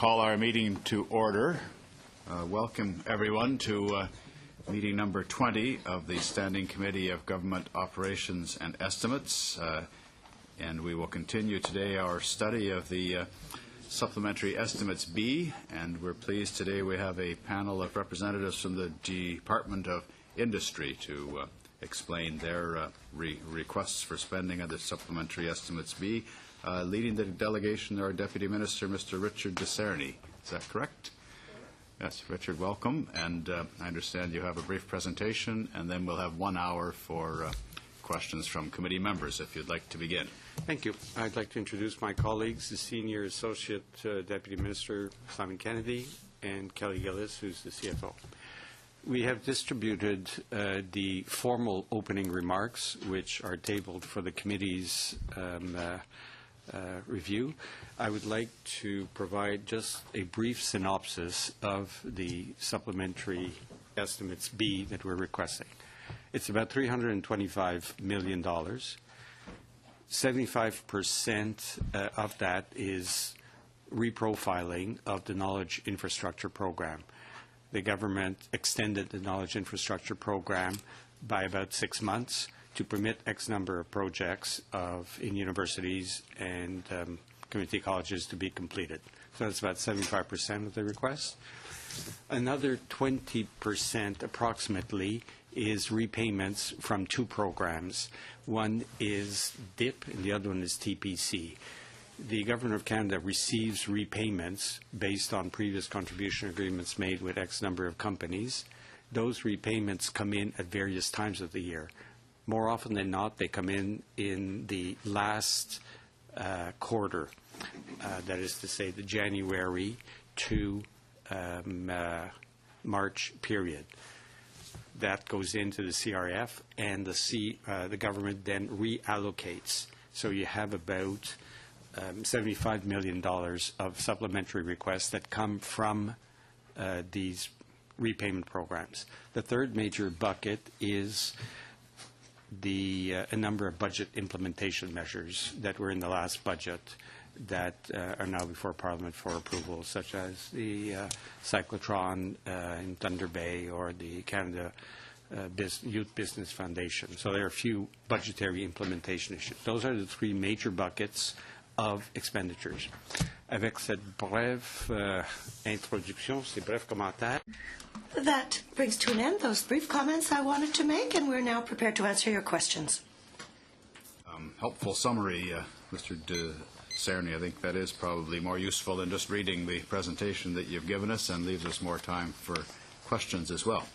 call our meeting to order. Welcome, everyone, to meeting number 20 of the Standing Committee of Government Operations and Estimates. And we will continue today our study of the Supplementary Estimates B. And we're pleased today we have a panel of representatives from the Department of Industry to explain their requests for spending of the Supplementary Estimates B. Leading the delegation, our Deputy Minister, Mr. Richard Desarney. Is that correct? Yes, Richard, welcome. And I understand you have a brief presentation, and then we'll have 1 hour for questions from committee members, if you'd like to begin. Thank you. I'd like to introduce my colleagues, the Senior Associate Deputy Minister, Simon Kennedy, and Kelly Gillis, who's the CFO. We have distributed the formal opening remarks, which are tabled for the committee's review. I would like to provide just a brief synopsis of the supplementary estimates B that we're requesting. It's about $325 million. 75% of that is reprofiling of the Knowledge Infrastructure Program. The government extended the Knowledge Infrastructure Program by about 6 months to permit X number of projects in universities and community colleges to be completed. So that's about 75% of the request. Another 20% approximately is repayments from two programs. One is DIP and the other one is TPC. The Government of Canada receives repayments based on previous contribution agreements made with X number of companies. Those repayments come in at various times of the year. More often than not, they come in the last quarter, that is to say the January to March period. That goes into the CRF, and the government then reallocates. So you have about $75 million of supplementary requests that come from these repayment programs. The third major bucket is a number of budget implementation measures that were in the last budget that are now before Parliament for approval, such as the cyclotron in Thunder Bay or the Canada Youth Business Foundation. So there are a few budgetary implementation issues. Those are the three major buckets of expenditures. Avec cette brève introduction, ces brefs commentaires. That brings to an end those brief comments I wanted to make, and we're now prepared to answer your questions. Helpful summary, Mr. Desarney. I think that is probably more useful than just reading the presentation that you've given us, and leaves us more time for questions as well.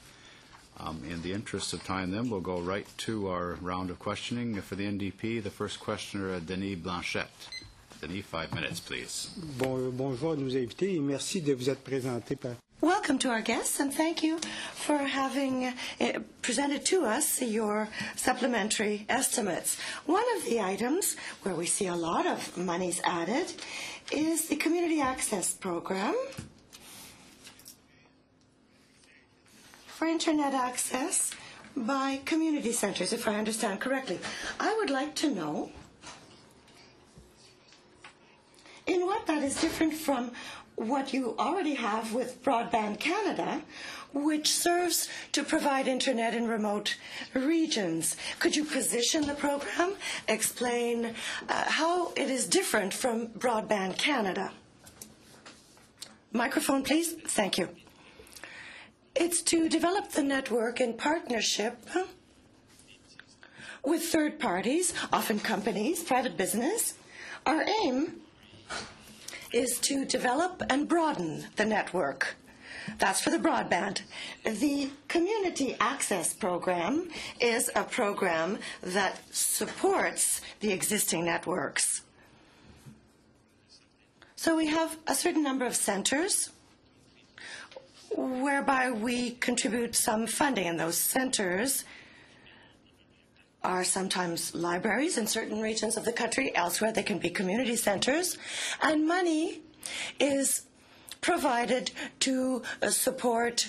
In the interest of time, then, we'll go right to our round of questioning. For the NDP, the first questioner, Denis Blanchette. Denis, 5 minutes, please. Bonjour à nos invités et merci de vous être présenté par. Welcome to our guests, and thank you for having presented to us your supplementary estimates. One of the items where we see a lot of monies added is the Community Access Program for Internet access by community centers, if I understand correctly. I would like to know in what that is different from what you already have with Broadband Canada, which serves to provide internet in remote regions. Could you position the program, explain how it is different from Broadband Canada? Microphone, please. Thank you. It's to develop the network in partnership with third parties, often companies, private business. Our aim is to develop and broaden the network. That's for the broadband. The Community Access Program is a program that supports the existing networks. So we have a certain number of centers whereby we contribute some funding, and those centers are sometimes libraries in certain regions of the country. Elsewhere, they can be community centers. And money is provided to support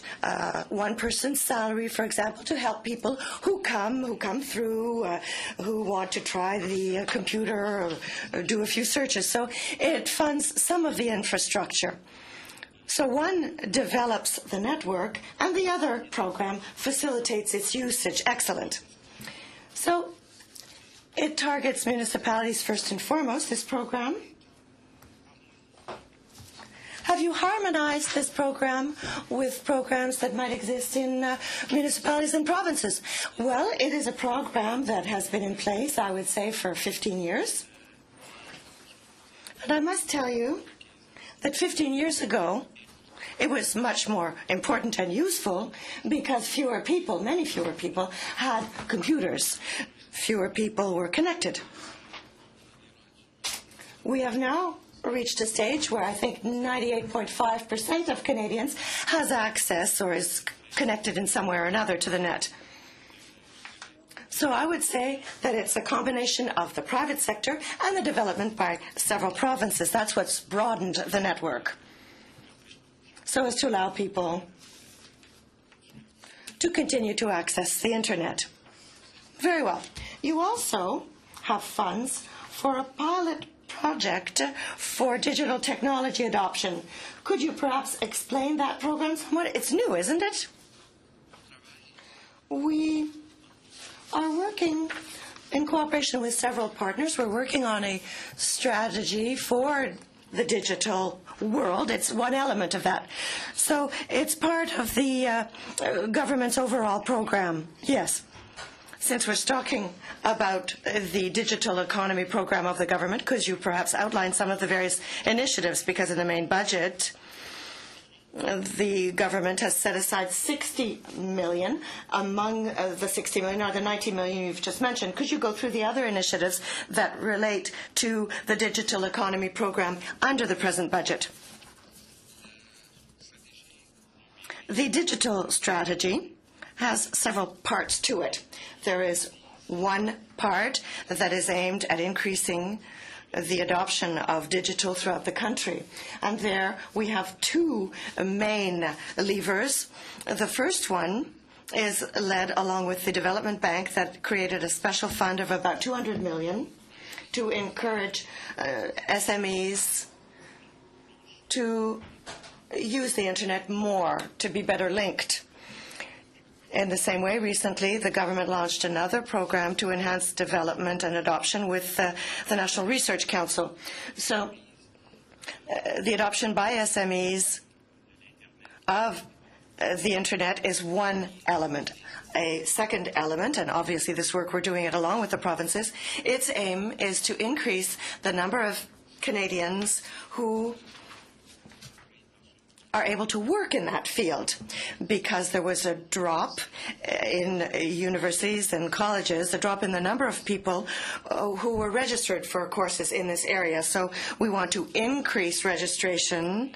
one person's salary, for example, to help people who come through, who want to try the computer or do a few searches. So it funds some of the infrastructure. So one develops the network, and the other program facilitates its usage. Excellent. So it targets municipalities first and foremost, this program. Have you harmonized this program with programs that might exist in municipalities and provinces? Well, it is a program that has been in place, I would say, for 15 years. And I must tell you that 15 years ago, it was much more important and useful because fewer people, many fewer people, had computers. Fewer people were connected. We have now reached a stage where I think 98.5% of Canadians has access or is connected in some way or another to the net. So I would say that it's a combination of the private sector and the development by several provinces. That's what's broadened the network, so as to allow people to continue to access the internet. Very well. You also have funds for a pilot project for digital technology adoption. Could you perhaps explain that program somewhat? It's new, isn't it? We are working in cooperation with several partners. We're working on a strategy for the digital world. It's one element of that. So it's part of the government's overall program. Yes. Since we're talking about the digital economy program of the government, could you perhaps outline some of the various initiatives? Because in the main budget, the government has set aside 60 million. Among the 60 million are the 90 million you've just mentioned. Could you go through the other initiatives that relate to the digital economy program under the present budget? The digital strategy has several parts to it. There is one part that is aimed at increasing the adoption of digital throughout the country. And there we have two main levers. The first one is led along with the Development Bank that created a special fund of about 200 million to encourage SMEs to use the internet more, to be better linked. In the same way, recently, the government launched another program to enhance development and adoption with the National Research Council. So the adoption by SMEs of the internet is one element. A second element, and obviously this work we're doing it along with the provinces, its aim is to increase the number of Canadians who are able to work in that field, because there was a drop in universities and colleges, a drop in the number of people who were registered for courses in this area. So we want to increase registration.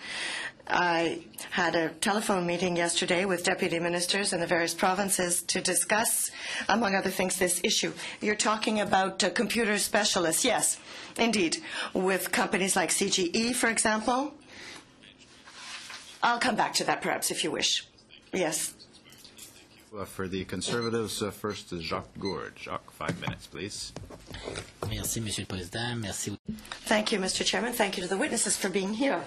I had a telephone meeting yesterday with deputy ministers in the various provinces to discuss, among other things, this issue. You're talking about computer specialists. Yes, indeed, with companies like CGE, for example. I'll come back to that, perhaps, if you wish. Yes. For the Conservatives, first is Jacques Gourde. Jacques, 5 minutes, please. Merci, Monsieur le Président. Merci. Thank you, Mr. Chairman. Thank you to the witnesses for being here.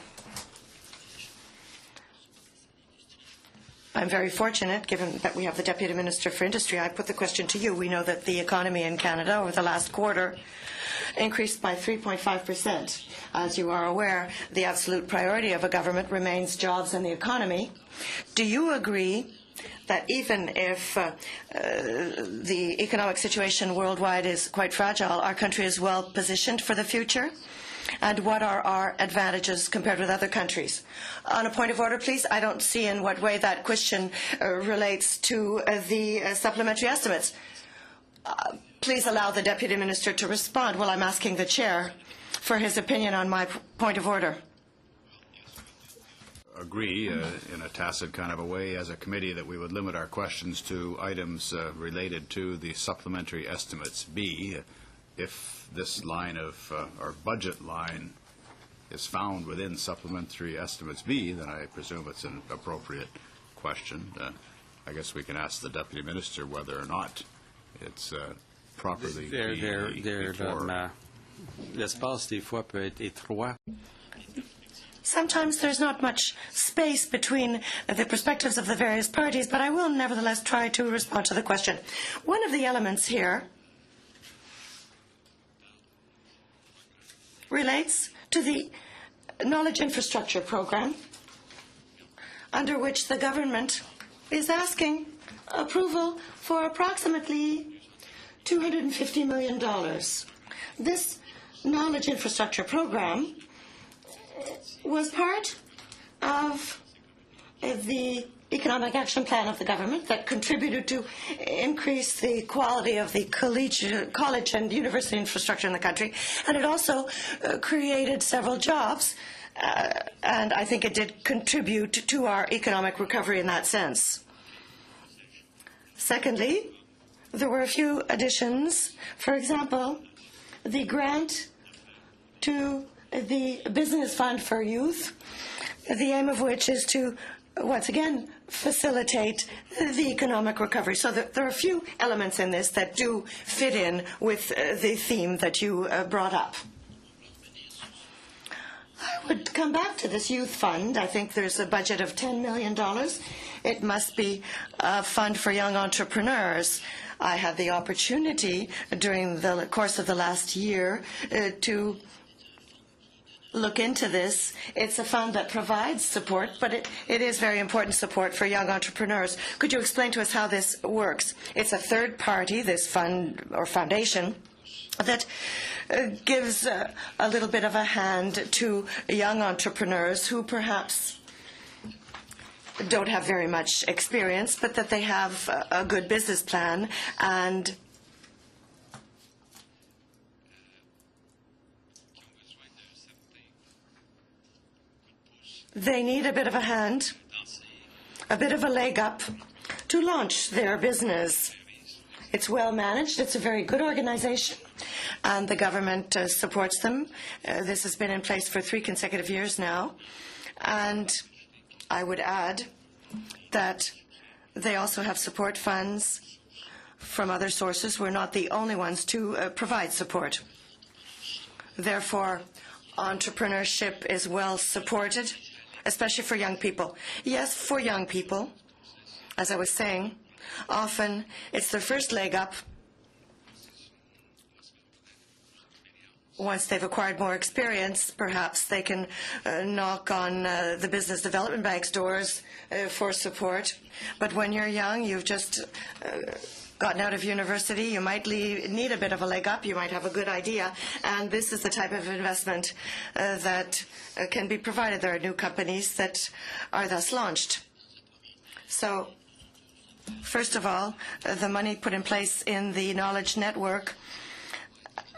I'm very fortunate, given that we have the Deputy Minister for Industry. I put the question to you. We know that the economy in Canada over the last quarter increased by 3.5%. As you are aware, the absolute priority of a government remains jobs and the economy. Do you agree that even if the economic situation worldwide is quite fragile, our country is well positioned for the future? And what are our advantages compared with other countries? On a point of order, please, I don't see in what way that question relates to the supplementary estimates. Please allow the Deputy Minister to respond while I'm asking the Chair for his opinion on my point of order. Agree in a tacit kind of a way as a committee that we would limit our questions to items related to the supplementary estimates B. If this line of, or budget line is found within supplementary estimates B, then I presume it's an appropriate question. I guess we can ask the Deputy Minister whether or not it's properly L'espace, des fois, peut être étroit. Sometimes there's not much space between the perspectives of the various parties, but I will nevertheless try to respond to the question. One of the elements here relates to the knowledge infrastructure program, under which the government is asking approval for approximately $250 million. This knowledge infrastructure program was part of the economic action plan of the government that contributed to increase the quality of the college and university infrastructure in the country, and it also created several jobs, and I think it did contribute to our economic recovery in that sense. Secondly, there were a few additions. For example, the grant to the Business Fund for Youth, the aim of which is to, once again, facilitate the economic recovery. So there are a few elements in this that do fit in with the theme that you brought up. I would come back to this youth fund. I think there's a budget of $10 million. It must be a fund for young entrepreneurs. I had the opportunity during the course of the last year to look into this. It's a fund that provides support, but it is very important support for young entrepreneurs. Could you explain to us how this works? It's a third party, this fund or foundation, that gives a little bit of a hand to young entrepreneurs who perhaps don't have very much experience, but that they have a good business plan, and they need a bit of a hand, a bit of a leg up to launch their business. It's well managed. It's a very good organization, and the government supports them. This has been in place for 3 consecutive years now, and I would add that they also have support funds from other sources. We're not the only ones to provide support. Therefore, entrepreneurship is well supported, especially for young people. Yes, for young people, as I was saying, often it's their first leg up. Once they've acquired more experience, perhaps they can knock on the Business Development Bank's doors for support. But when you're young, you've just gotten out of university, you might need a bit of a leg up, you might have a good idea, and this is the type of investment that can be provided. There are new companies that are thus launched. So, first of all, the money put in place in the Knowledge Network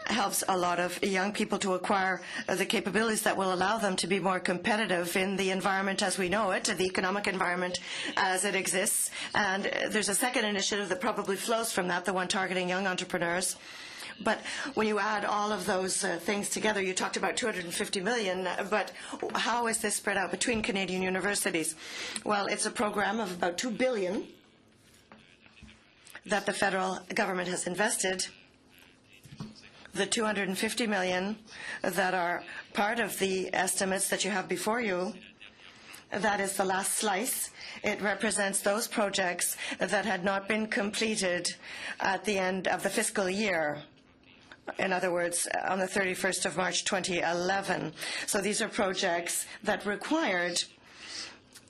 helps a lot of young people to acquire the capabilities that will allow them to be more competitive in the environment as we know it, the economic environment as it exists. And there's a second initiative that probably flows from that, the one targeting young entrepreneurs. But when you add all of those things together, you talked about $250 million, but how is this spread out between Canadian universities? Well, it's a program of about $2 billion that the federal government has invested. The $250 million that are part of the estimates that you have before you, that is the last slice. It represents those projects that had not been completed at the end of the fiscal year. In other words, on the 31st of March 2011. So these are projects that required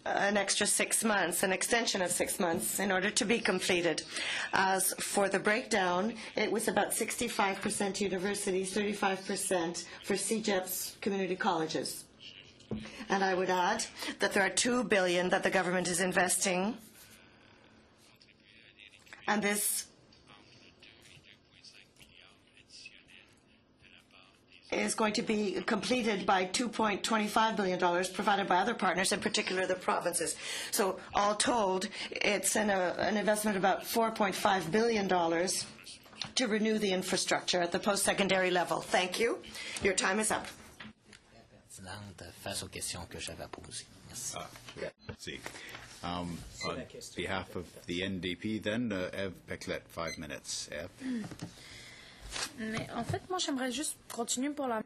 an extra 6 months, an extension of 6 months in order to be completed. As for the breakdown, it was about 65% universities, 35% for CEGEP's community colleges. And I would add that there are $2 billion that the government is investing, and this is going to be completed by $2.25 billion provided by other partners, in particular the provinces. So all told, it's an investment of about $4.5 billion to renew the infrastructure at the post-secondary level. Thank you. Your time is up. Face aux questions que j'avais posées. Merci. See. On behalf of the NDP then, Eve Peclet, 5 minutes. Eve. Mais en fait, moi, j'aimerais juste continuer pour la...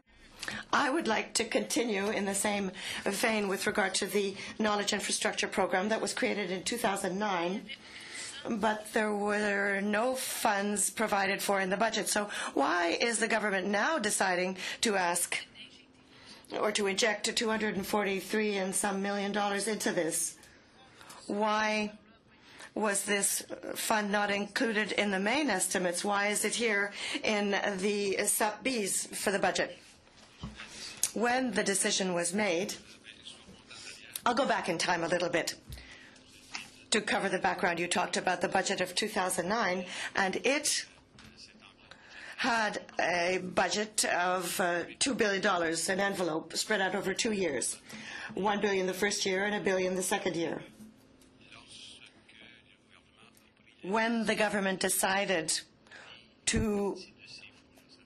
I would like to continue in the same vein with regard to the Knowledge Infrastructure Program that was created in 2009, but there were no funds provided for in the budget. So why is the government now deciding to ask or to inject $243 and some million into this? Why was this fund not included in the main estimates? Why is it here in the sub-Bs for the budget? When the decision was made, I'll go back in time a little bit to cover the background. You talked about the budget of 2009, and it had a budget of $2 billion, an envelope spread out over 2 years, $1 billion the first year and $1 billion the second year. When the government decided to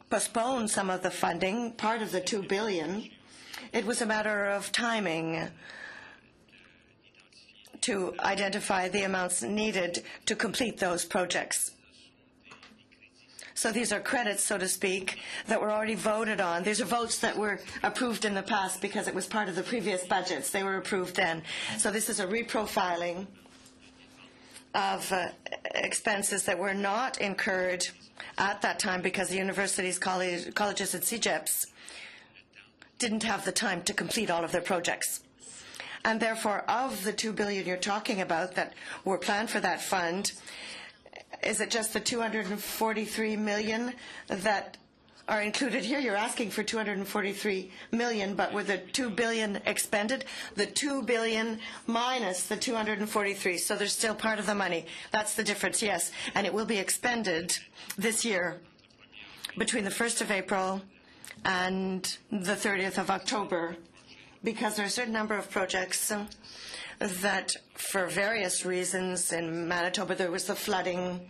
postpone some of the funding, part of the $2 billion, it was a matter of timing to identify the amounts needed to complete those projects. So these are credits, so to speak, that were already voted on. These are votes that were approved in the past because it was part of the previous budgets. They were approved then. So this is a reprofiling of expenses that were not incurred at that time because the universities, colleges, and CEGEPs didn't have the time to complete all of their projects. And therefore, of the $2 billion you're talking about that were planned for that fund, is it just the $243 million that are included here? You're asking for $243 million, but were the $2 billion expended? The $2 billion minus the $243, so there's still part of the money. That's the difference, yes. And it will be expended this year between the 1st of April and the 30th of October, because there are a certain number of projects that, for various reasons, in Manitoba there was the flooding,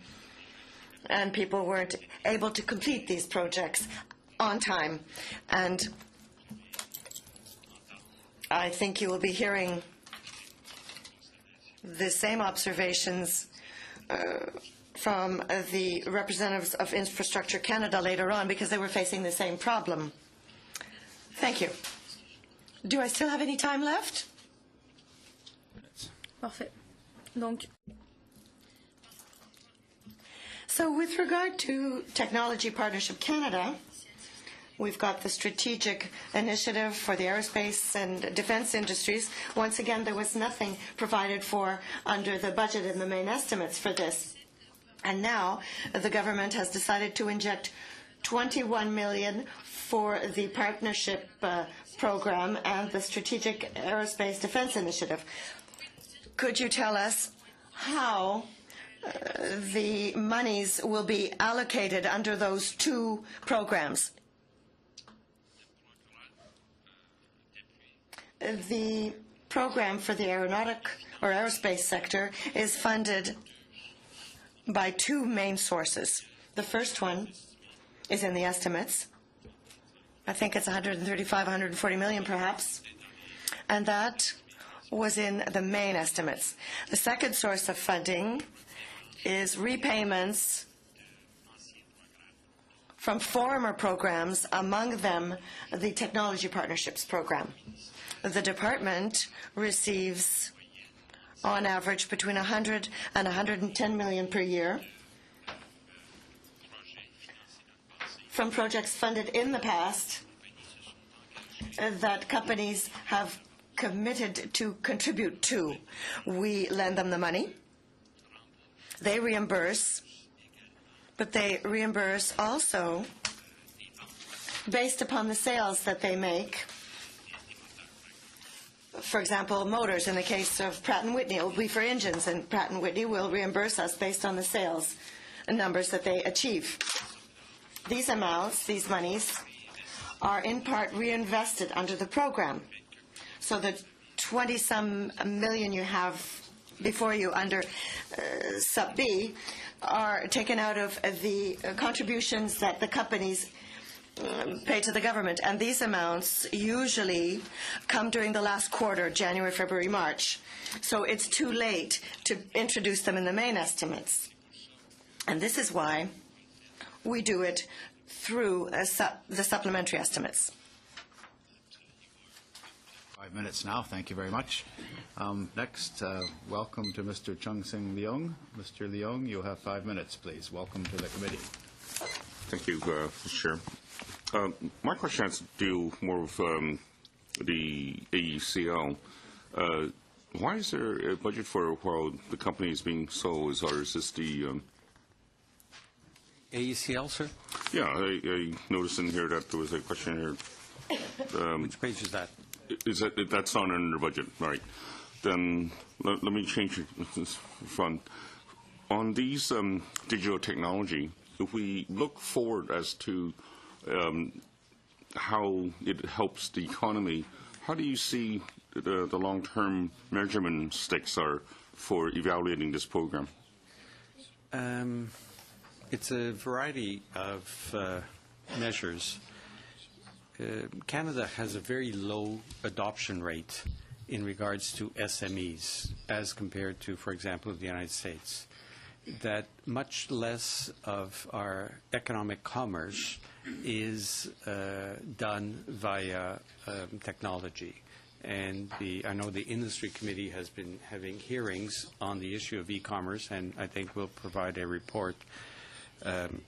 and people weren't able to complete these projects on time. And I think you will be hearing the same observations from the representatives of Infrastructure Canada later on, because they were facing the same problem. Thank you. Do I still have any time left? Parfait. Donc, so with regard to Technology Partnership Canada, we've got the strategic initiative for the aerospace and defense industries. Once again, there was nothing provided for under the budget in the main estimates for this. And now the government has decided to inject $21 million for the partnership program and the strategic aerospace defense initiative. Could you tell us how the monies will be allocated under those two programs? The program for the aeronautic or aerospace sector is funded by two main sources. The first one is in the estimates. I think it's 135, 140 million perhaps. And that was in the main estimates. The second source of funding is repayments from former programs, among them the Technology Partnerships Program. The department receives, on average, between 100 and 110 million per year from projects funded in the past that companies have committed to contribute to. We lend them the money. They reimburse, but they reimburse also based upon the sales that they make. For example, motors, in the case of Pratt & Whitney, it will be for engines, and Pratt & Whitney will reimburse us based on the sales numbers that they achieve. These amounts, these monies, are in part reinvested under the program. So the 20-some million you have before you under Sub B are taken out of the contributions that the companies pay to the government. And these amounts usually come during the last quarter, January, February, March. So it's too late to introduce them in the main estimates. And this is why we do it through the supplementary estimates. 5 minutes now. Thank you very much. Next, welcome to Mr. Chung Sing Leong. Mr. Leong, you have 5 minutes, please. Welcome to the committee. Thank you, Mr. Chair. My question has to do more with the AECL. Why is there a budget for while the company is being sold? Or is this the AECL, sir? Yeah, I noticed in here that there was a question here. Which page is that? Is that's not under budget? All right. Then let me change it front. On these digital technology, if we look forward as to how it helps the economy, how do you see the long-term measurement sticks are for evaluating this program? It's a variety of measures. Canada has a very low adoption rate in regards to SMEs as compared to, for example, the United States. That much less of our economic commerce is done via technology. And I know the industry committee has been having hearings on the issue of e-commerce, and I think we'll provide a report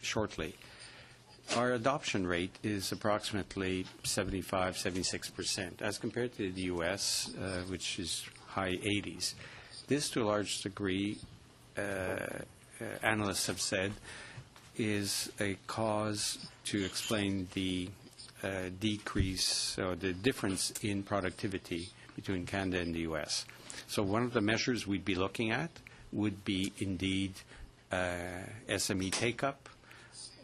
shortly. Our adoption rate is approximately 75, 76%, as compared to the U.S., which is high 80s. This, to a large degree, analysts have said, is a cause to explain the decrease or the difference in productivity between Canada and the U.S. So one of the measures we'd be looking at would be indeed SME take-up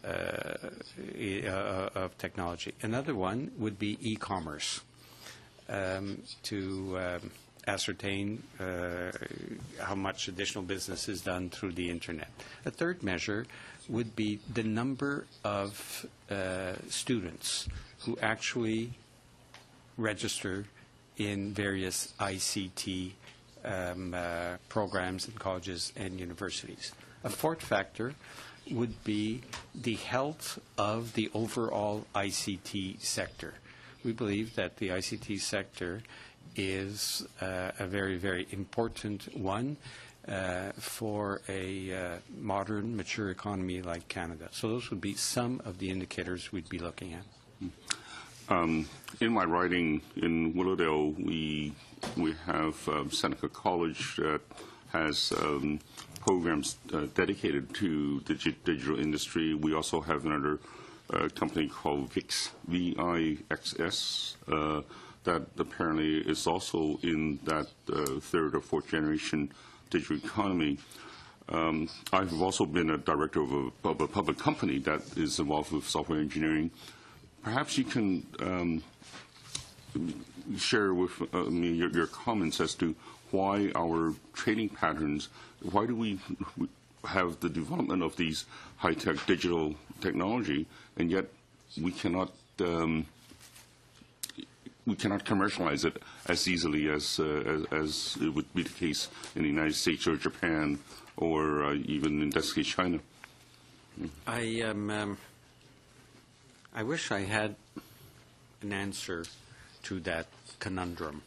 of technology. Another one would be e-commerce to ascertain how much additional business is done through the Internet. A third measure would be the number of students who actually register in various ICT programs in colleges and universities. A fourth factor would be the health of the overall ICT sector. We believe that the ICT sector is a very, very important one for a modern, mature economy like Canada. So those would be some of the indicators we'd be looking at. In my writing in Willowdale, we have Seneca College that has programs dedicated to the digital industry. We also have another company called VIXS, V-I-X-S, that apparently is also in that third or fourth generation digital economy. I've also been a director of a public company that is involved with software engineering. Perhaps you can share with me your comments as to why our trading patterns, why do we have the development of these high-tech digital technology, and yet we cannot commercialize it as easily as it would be the case in the United States or Japan or even in this case China. I wish I had an answer to that conundrum.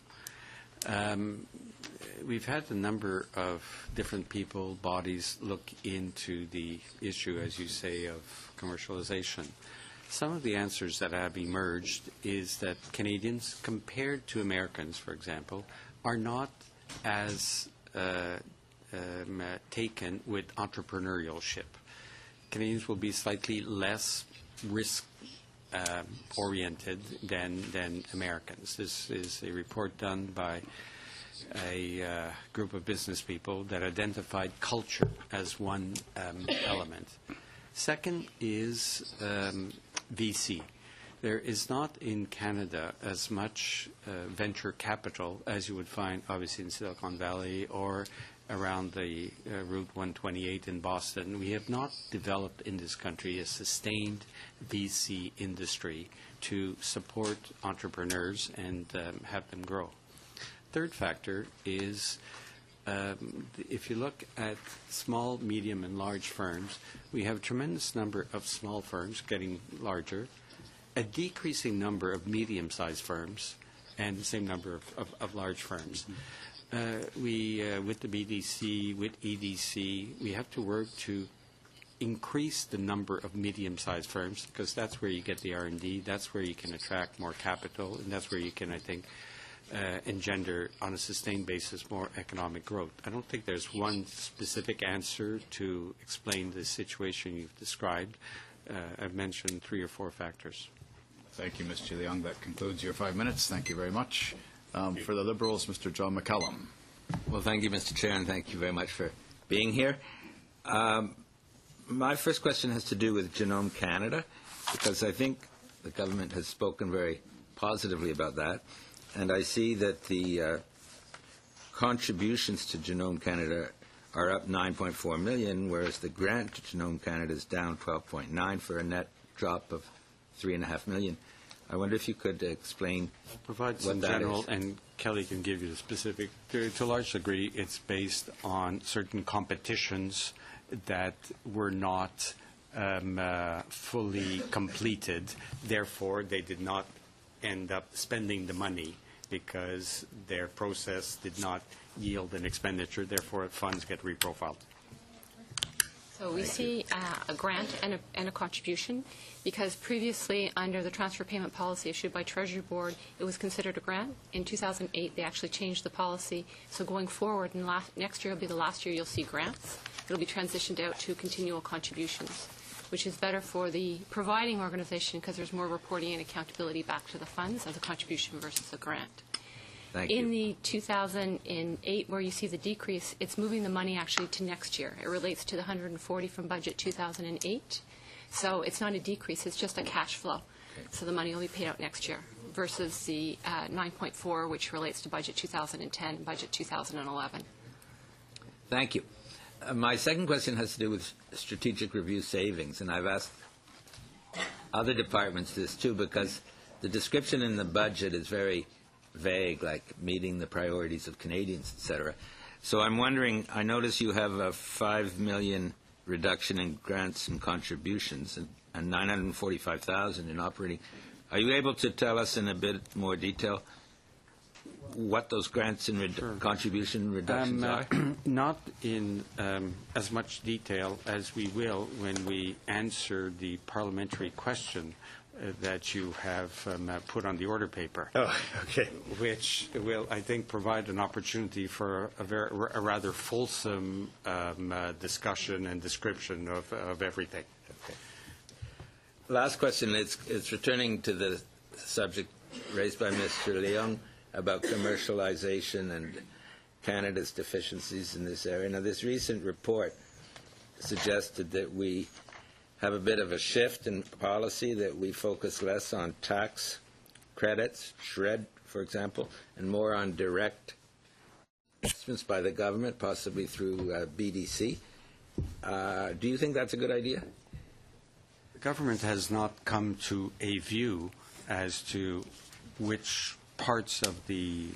We've had a number of different people, bodies, look into the issue, as you say, of commercialization. Some of the answers that have emerged is that Canadians, compared to Americans, for example, are not as taken with entrepreneurship. Canadians will be slightly less risk-oriented than Americans. This is a report done by a group of business people that identified culture as one element. Second is VC. There is not in Canada as much venture capital as you would find obviously in Silicon Valley or around the Route 128 in Boston. We have not developed in this country a sustained VC industry to support entrepreneurs and have them grow. Third factor is if you look at small, medium, and large firms, we have a tremendous number of small firms getting larger, a decreasing number of medium-sized firms, and the same number of large firms. With the BDC, with EDC, we have to work to increase the number of medium-sized firms, because that's where you get the R&D, that's where you can attract more capital, and that's where you can, I think, engender on a sustained basis more economic growth. I don't think there's one specific answer to explain the situation you've described. I've mentioned 3 or 4 factors. Thank you, Ms. Leung. That concludes your 5 minutes. Thank you very much. For the Liberals, Mr. John McCallum. Well, thank you, Mr. Chair, and thank you very much for being here. My first question has to do with Genome Canada, because I think the government has spoken very positively about that. And I see that the contributions to Genome Canada are up 9.4 million, whereas the grant to Genome Canada is down 12.9 for a net drop of 3.5 million. I wonder if you could explain Provide some what that general, is. and Kelly can give you the specific. To a large degree, it's based on certain competitions that were not fully completed. Therefore, they did not end up spending the money because their process did not yield an expenditure. Therefore, funds get reprofiled. So we see a grant and a contribution, because previously under the transfer payment policy issued by Treasury Board, it was considered a grant. In 2008, they actually changed the policy. So going forward, and next year will be the last year you'll see grants. It'll be transitioned out to continual contributions, which is better for the providing organization because there's more reporting and accountability back to the funds as a contribution versus a grant. Thank you. In the 2008, where you see the decrease, it's moving the money actually to next year. It relates to the 140 from budget 2008. So it's not a decrease, it's just a cash flow. Okay. So the money will be paid out next year versus the 9.4, which relates to budget 2010 and budget 2011. Thank you. My second question has to do with strategic review savings, and I've asked other departments this too, because the description in the budget is very vague, like meeting the priorities of Canadians, etc. So I'm wondering, I notice you have a 5 million reduction in grants and contributions and 945,000 in operating. Are you able to tell us in a bit more detail what those grants and contribution reductions are? Not in as much detail as we will when we answer the parliamentary question that you have put on the order paper. Oh, okay. Which will, I think, provide an opportunity for a rather fulsome discussion and description of everything. Okay. Last question. It's returning to the subject raised by Mr. Leung about commercialization and Canada's deficiencies in this area. Now, this recent report suggested that we have a bit of a shift in policy, that we focus less on tax credits, SHRED, for example, and more on direct investments by the government, possibly through BDC. Do you think that's a good idea? The government has not come to a view as to which parts of the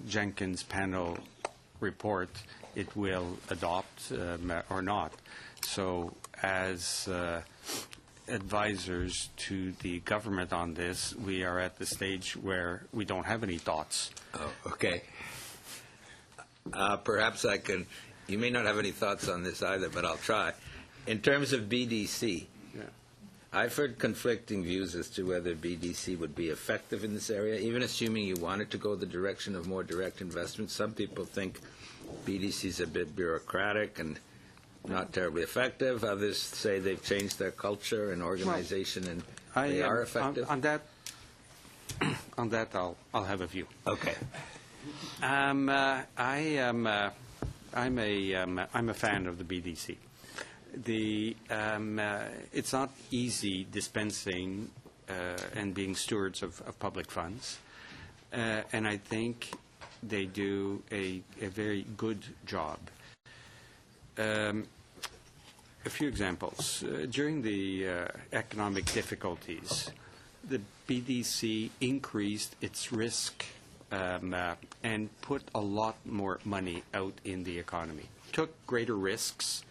Jenkins panel report it will adopt or not. So as advisors to the government on this, we are at the stage where we don't have any thoughts. Oh, okay. Perhaps I can, you may not have any thoughts on this either, but I'll try. In terms of BDC, I've heard conflicting views as to whether BDC would be effective in this area, even assuming you wanted to go the direction of more direct investment. Some people think BDC is a bit bureaucratic and not terribly effective. Others say they've changed their culture and organization, and they are effective. On that, I'll have a view. Okay. I'm a fan of the BDC. It's not easy dispensing and being stewards of public funds, and I think they do a very good job. A few examples. During the economic difficulties, the BDC increased its risk and put a lot more money out in the economy. Took greater risks,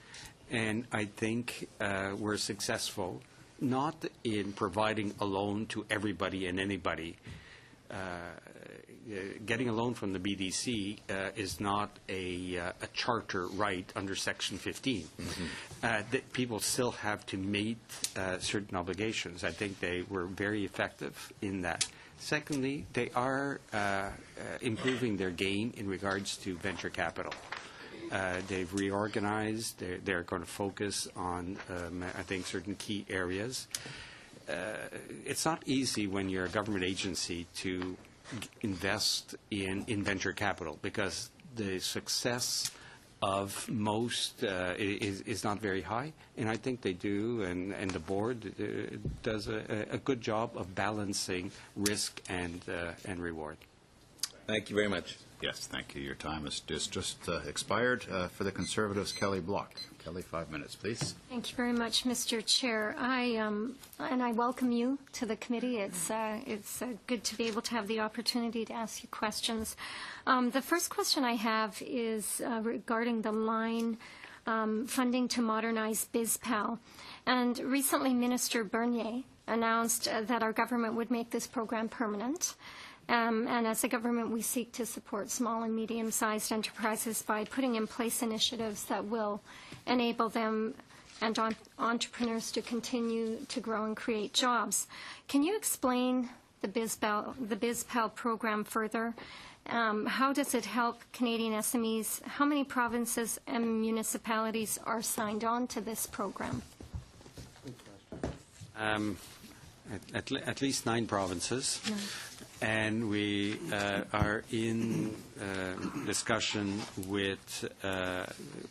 and I think we're successful, not in providing a loan to everybody and anybody. Getting a loan from the BDC is not a charter right under Section 15. That people still have to meet certain obligations. I think they were very effective in that. Secondly, they are improving their game in regards to venture capital. They've reorganized. They're going to focus on, I think, certain key areas. It's not easy when you're a government agency to invest in venture capital because the success of most is not very high, and I think they do, and the board does a good job of balancing risk and reward. Thank you very much. Yes, thank you. Your time has just expired. For the Conservatives, Kelly Block. Kelly, 5 minutes, please. Thank you very much, Mr. Chair. I welcome you to the committee. It's good to be able to have the opportunity to ask you questions. The first question I have is regarding the line funding to modernize BizPal. And recently, Minister Bernier announced that our government would make this program permanent. And as a government, we seek to support small and medium-sized enterprises by putting in place initiatives that will enable them and entrepreneurs to continue to grow and create jobs. Can you explain the BizPal program further? How does it help Canadian SMEs? How many provinces and municipalities are signed on to this program? At least 9 provinces. No. And we are in discussion with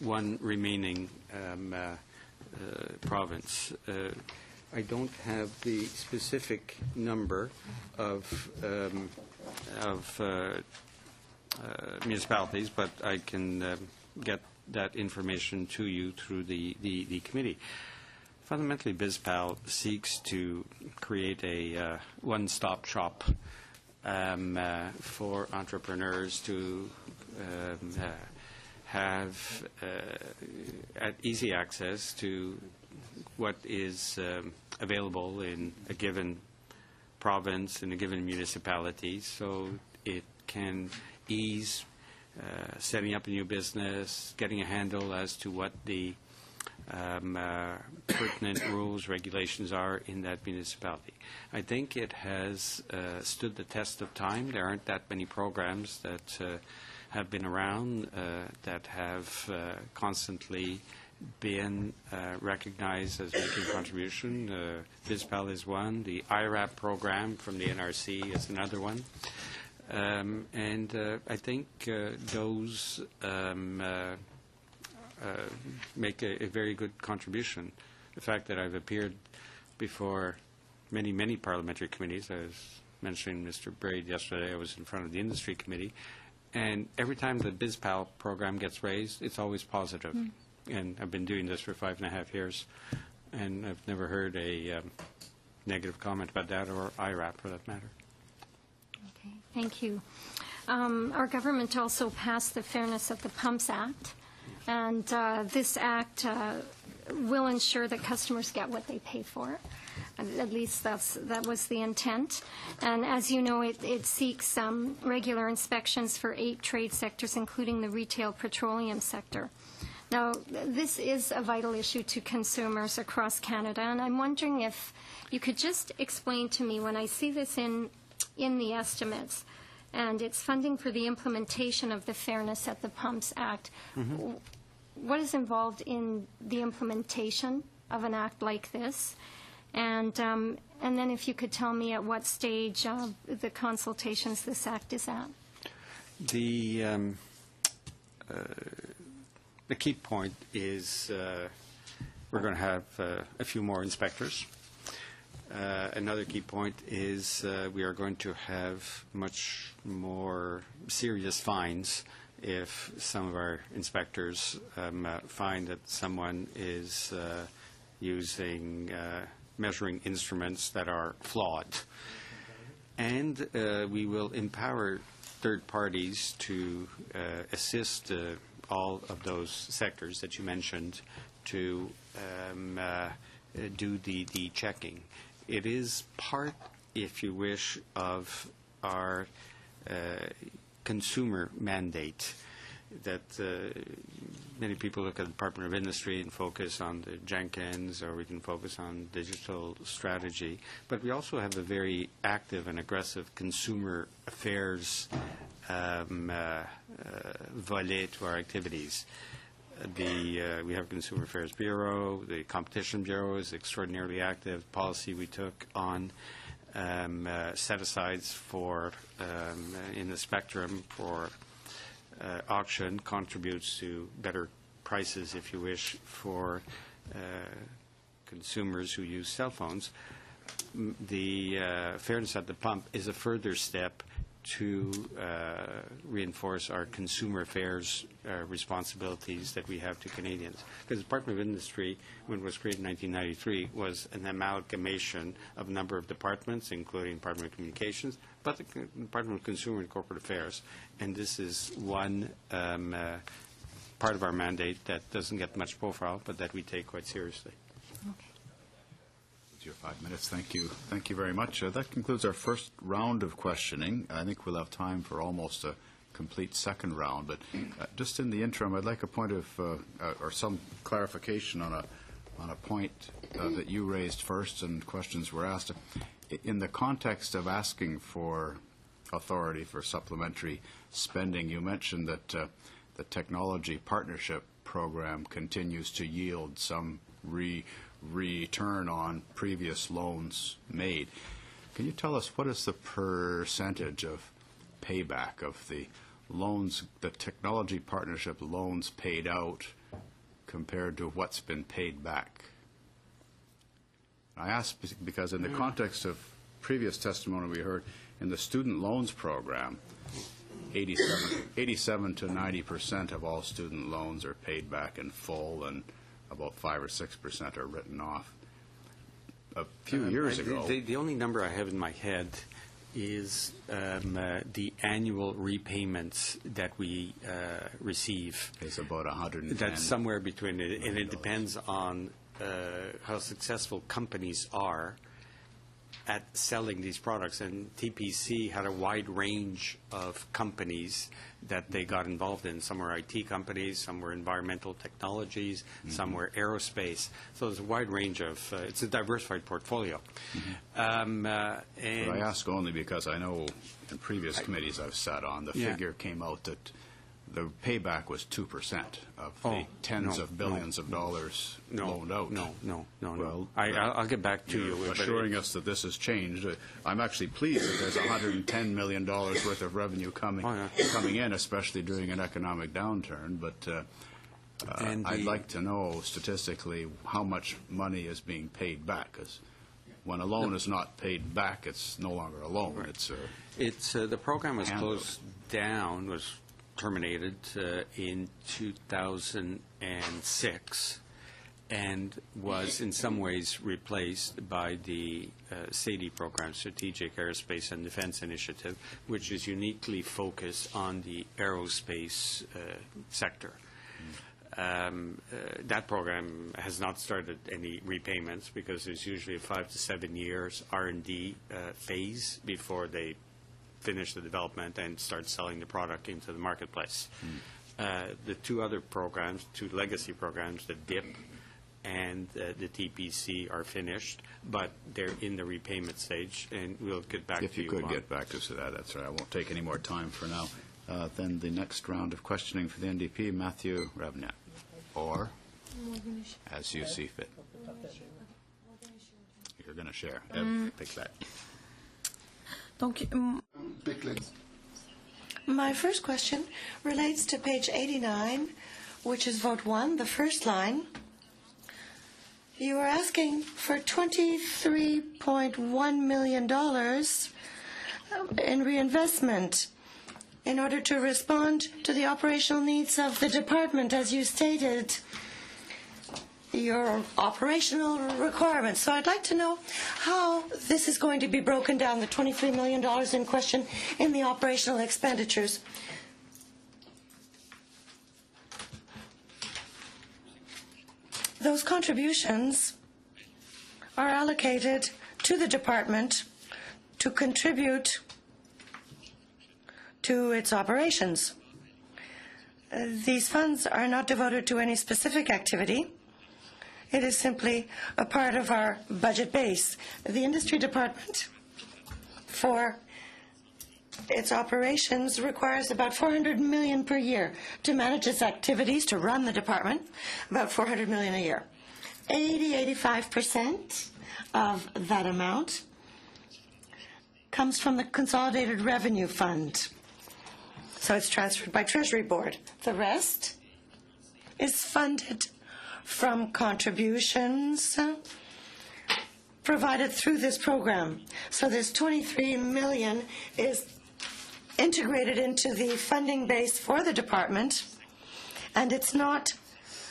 one remaining province. I don't have the specific number of municipalities, but I can get that information to you through the committee. Fundamentally, BizPal seeks to create a one-stop shop for entrepreneurs to have easy access to what is available in a given province, in a given municipality, so it can ease setting up a new business, getting a handle as to what the pertinent rules, regulations are in that municipality. I think it has stood the test of time. There aren't that many programs that have been around that have constantly been recognized as making a contribution. BizPal is one. The IRAP program from the NRC is another one. And I think those make a very good contribution. The fact that I've appeared before many, many parliamentary committees, I was mentioning Mr. Braid yesterday, I was in front of the industry committee, and every time the BizPal program gets raised, it's always positive. And I've been doing this for 5.5 years, and I've never heard a negative comment about that, or IRAP for that matter. Okay, thank you. Our government also passed the Fairness at the Pumps Act, and this act will ensure that customers get what they pay for. At least that was the intent. And as you know, it seeks regular inspections for 8 trade sectors, including the retail petroleum sector. Now, this is a vital issue to consumers across Canada, and I'm wondering if you could just explain to me, when I see this in the estimates, and it's funding for the implementation of the Fairness at the Pumps Act, what is involved in the implementation of an act like this? And then if you could tell me at what stage of the consultations this act is at. The key point is we're going to have a few more inspectors. Another key point is we are going to have much more serious fines if some of our inspectors find that someone is using measuring instruments that are flawed. And we will empower third parties to assist all of those sectors that you mentioned to do the checking. It is part, if you wish, of our consumer mandate that many people look at the Department of Industry and focus on the Jenkins, or we can focus on digital strategy. But we also have a very active and aggressive consumer affairs volet to our activities. We have a Consumer Affairs Bureau. The Competition Bureau is extraordinarily active. Policy we took on set-asides for in the spectrum for auction contributes to better prices, if you wish, for consumers who use cell phones. The fairness at the pump is a further step to reinforce our consumer affairs responsibilities that we have to Canadians. Because the Department of Industry, when it was created in 1993, was an amalgamation of a number of departments, including Department of Communications, but the Department of Consumer and Corporate Affairs. And this is one part of our mandate that doesn't get much profile, but that we take quite seriously. Okay. Your 5 minutes. Thank you. Thank you very much. That concludes our first round of questioning. I think we'll have time for almost a complete second round. But just in the interim, I'd like a point of or some clarification on a point that you raised first and questions were asked. In the context of asking for authority for supplementary spending, you mentioned that the technology partnership program continues to yield some return on previous loans made. Can you tell us what is the percentage of payback of the loans, the technology partnership loans paid out compared to what's been paid back? I ask because in the context of previous testimony we heard, in the student loans program, 87 to 90% of all student loans are paid back in full, and about 5 or 6% are written off. A few years ago, the only number I have in my head is the annual repayments that we receive. It's about 110. That's somewhere between it, and it depends on how successful companies are at selling these products. And TPC had a wide range of companies that they got involved in. Some were IT companies, some were environmental technologies, some were aerospace. So there's a wide range of, it's a diversified portfolio. And but I ask only because I know in previous committees I've sat on, the figure came out that the payback was 2% of the tens of billions of dollars loaned out. No. Well, I'll get back to you. Assuring us that this has changed. I'm actually pleased that there's $110 million worth of revenue coming in, especially during an economic downturn. But I'd like to know statistically how much money is being paid back, because when a loan is not paid back, it's no longer a loan. Right. It's the program was closed down, was terminated in 2006, and was in some ways replaced by the SADE program, Strategic Aerospace and Defense Initiative, which is uniquely focused on the aerospace sector. That program has not started any repayments because there's usually a 5 to 7 years R&D phase before they finish the development and start selling the product into the marketplace. The two other programs, two legacy programs, the DIP and the TPC, are finished, but they're in the repayment stage, and we'll get back to you. If you could get back to us to that, that's right. I won't take any more time for now. Then the next round of questioning for the NDP, Matthew Ravnat, or as you see fit. You're going to share. Take that. My first question relates to page 89, which is vote 1, the first line. You were asking for $23.1 million in reinvestment in order to respond to the operational needs of the department. As you stated, your operational requirements. So I'd like to know how this is going to be broken down, the $23 million in question in the operational expenditures. Those contributions are allocated to the department to contribute to its operations. These funds are not devoted to any specific activity. It is simply a part of our budget base. The industry department, for its operations, requires about $400 million per year to manage its activities, to run the department, about $400 million a year. 85% of that amount comes from the Consolidated Revenue Fund. So it's transferred by Treasury Board. The rest is funded from contributions provided through this program. So this $23 million is integrated into the funding base for the department, and it's not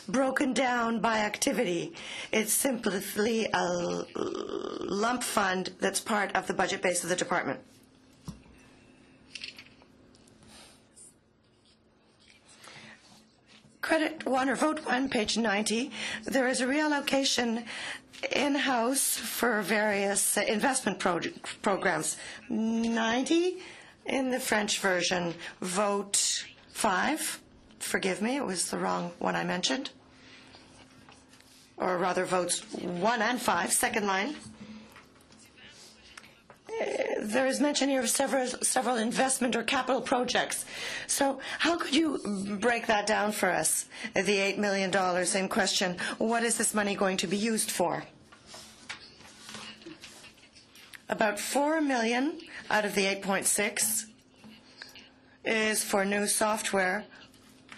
broken down by activity. It's simply a lump fund that's part of the budget base of the department. Credit 1 or Vote 1, page 90, there is a reallocation in-house for various investment programs. 90 in the French version. Vote 5, forgive me, it was the wrong one I mentioned. Or rather, votes 1 and 5, second line. There is mention here of several investment or capital projects. So how could you break that down for us, the $8 million in question? What is this money going to be used for? About $4 million out of the 8.6 is for new software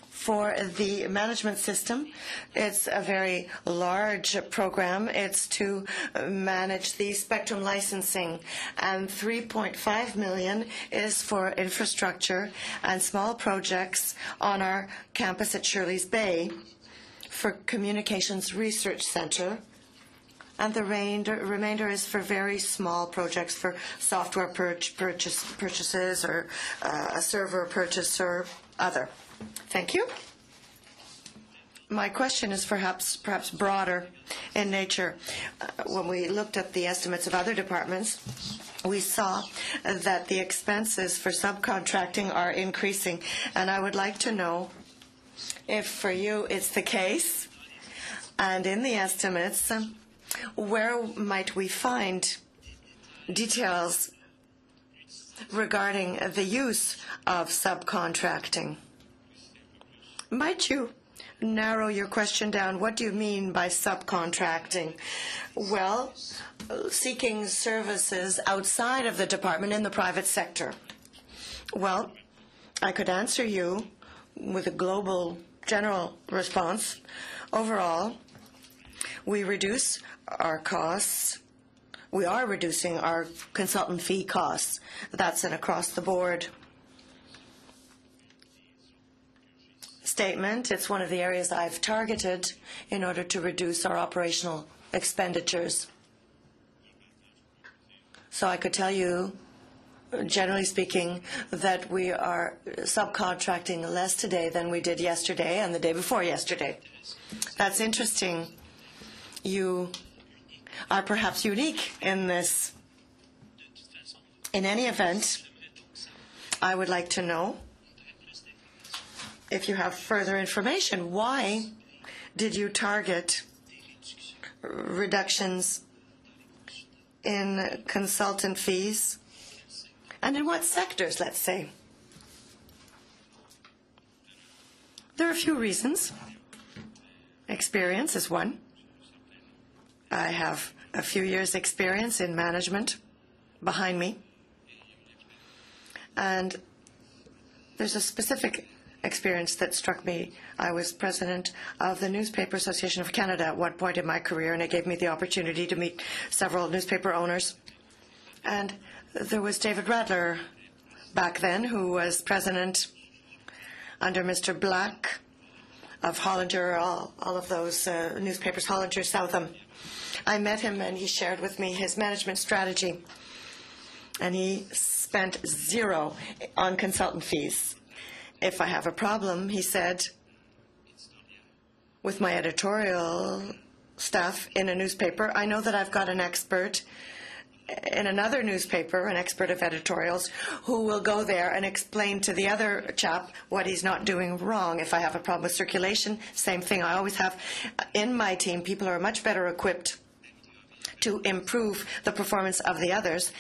for the management system. It's a very large program. It's to manage the spectrum licensing. And $3.5 million is for infrastructure and small projects on our campus at Shirley's Bay for Communications Research Center. And the remainder is for very small projects for software purchases or a server purchase or other. Thank you. My question is perhaps broader in nature. When we looked at the estimates of other departments, we saw that the expenses for subcontracting are increasing, and I would like to know if for you it's the case, and in the estimates, where might we find details regarding the use of subcontracting? Might you narrow your question down? What do you mean by subcontracting? Well, seeking services outside of the department in the private sector. Well, I could answer you with a global general response. Overall, we reduce our costs. We are reducing our consultant fee costs. That's an across-the-board statement. It's one of the areas I've targeted in order to reduce our operational expenditures. So I could tell you, generally speaking, that we are subcontracting less today than we did yesterday and the day before yesterday. That's interesting. You are perhaps unique in this. In any event, I would like to know, if you have further information, why did you target reductions in consultant fees, and in what sectors, let's say? There are a few reasons. Experience is one. I have a few years' experience in management behind me, and there's a specific experience that struck me. I was president of the Newspaper Association of Canada at one point in my career, and it gave me the opportunity to meet several newspaper owners. And there was David Radler back then, who was president under Mr. Black of Hollinger, all of those newspapers, Hollinger, Southam. I met him and he shared with me his management strategy. And he spent zero on consultant fees. If I have a problem, he said, with my editorial stuff in a newspaper, I know that I've got an expert in another newspaper, an expert of editorials, who will go there and explain to the other chap what he's not doing wrong. If I have a problem with circulation, same thing. I always have in my team people who are much better equipped to improve the performance of the others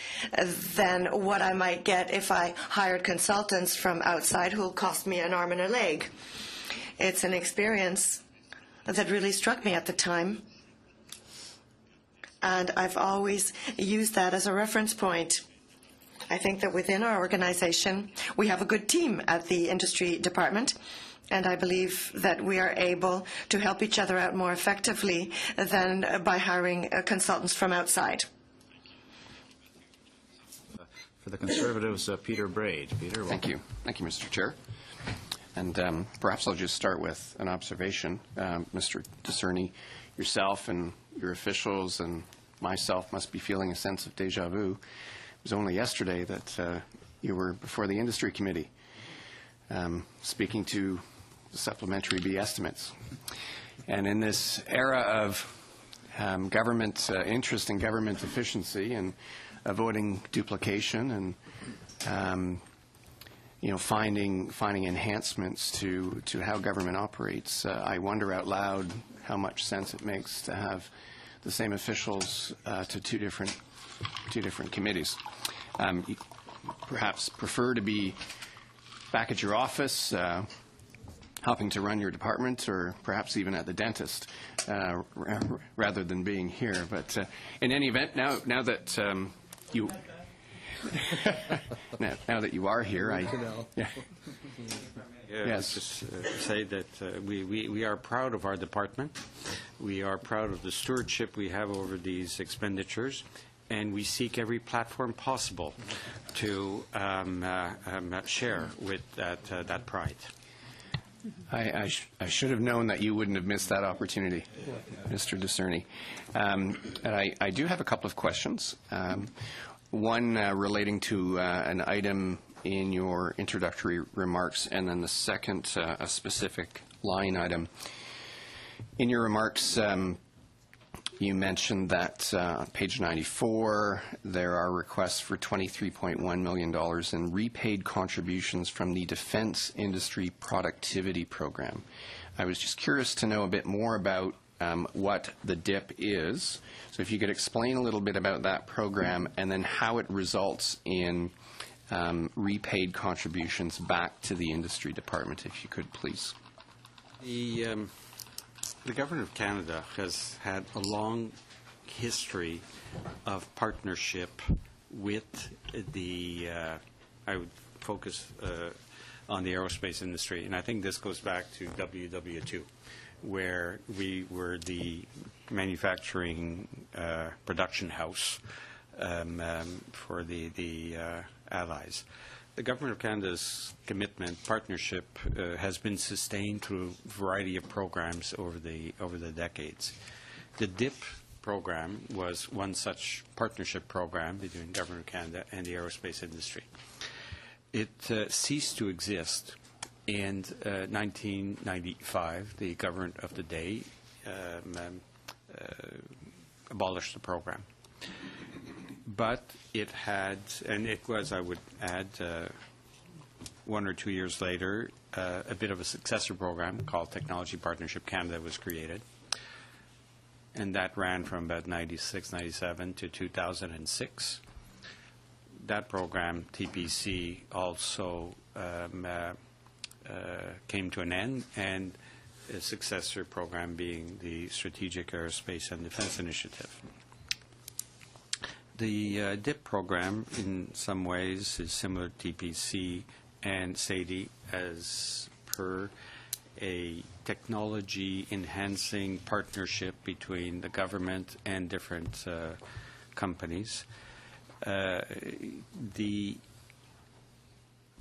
than what I might get if I hired consultants from outside who will cost me an arm and a leg. It's an experience that really struck me at the time. And I've always used that as a reference point. I think that within our organization, we have a good team at the industry department, and I believe that we are able to help each other out more effectively than by hiring consultants from outside. For the Conservatives, Peter Braid. Peter, welcome. Thank you. Thank you, Mr. Chair. And perhaps I'll just start with an observation. Mr. Discerny, yourself and your officials and myself must be feeling a sense of deja vu. It was only yesterday that you were before the Industry Committee speaking to the Supplementary B estimates. And in this era of government interest in government efficiency and avoiding duplication and finding enhancements to how government operates, I wonder out loud how much sense it makes to have the same officials to two different committees. You perhaps prefer to be back at your office, helping to run your department, or perhaps even at the dentist, rather than being here. But in any event, now that you now that you are here, yes. Just say that we are proud of our department. We are proud of the stewardship we have over these expenditures, and we seek every platform possible to share with that pride. I should have known that you wouldn't have missed that opportunity, Mr. Discerny. And I do have a couple of questions. One relating to an item in your introductory remarks, and then the second, a specific line item. In your remarks, you mentioned that on page 94, there are requests for $23.1 million in repaid contributions from the Defense Industry Productivity Program. I was just curious to know a bit more about what the DIP is. So if you could explain a little bit about that program and then how it results in repaid contributions back to the industry department, if you could, please. The Government of Canada has had a long history of partnership with the, I would focus on the aerospace industry, and I think this goes back to WW2, where we were the manufacturing production house for the Allies. The Government of Canada's commitment, partnership, has been sustained through a variety of programs over the decades. The DIP program was one such partnership program between Government of Canada and the aerospace industry. It ceased to exist in 1995. The government of the day abolished the program. But it had, and it was, I would add, 1 or 2 years later, a bit of a successor program called Technology Partnership Canada was created. And that ran from about 96, 97 to 2006. That program, TPC, also came to an end, and a successor program being the Strategic Aerospace and Defense Initiative. The DIP program, in some ways, is similar to TPC and SADI as per a technology-enhancing partnership between the government and different companies. The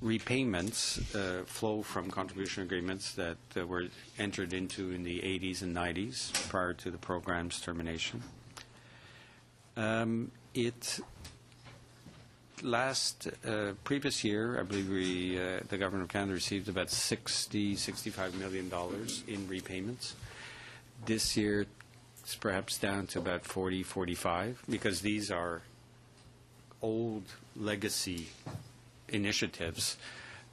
repayments flow from contribution agreements that were entered into in the 80s and 90s prior to the program's termination. Previous year, I believe the Government of Canada received about $65 million in repayments. This year, it's perhaps down to about 40, 45, because these are old legacy initiatives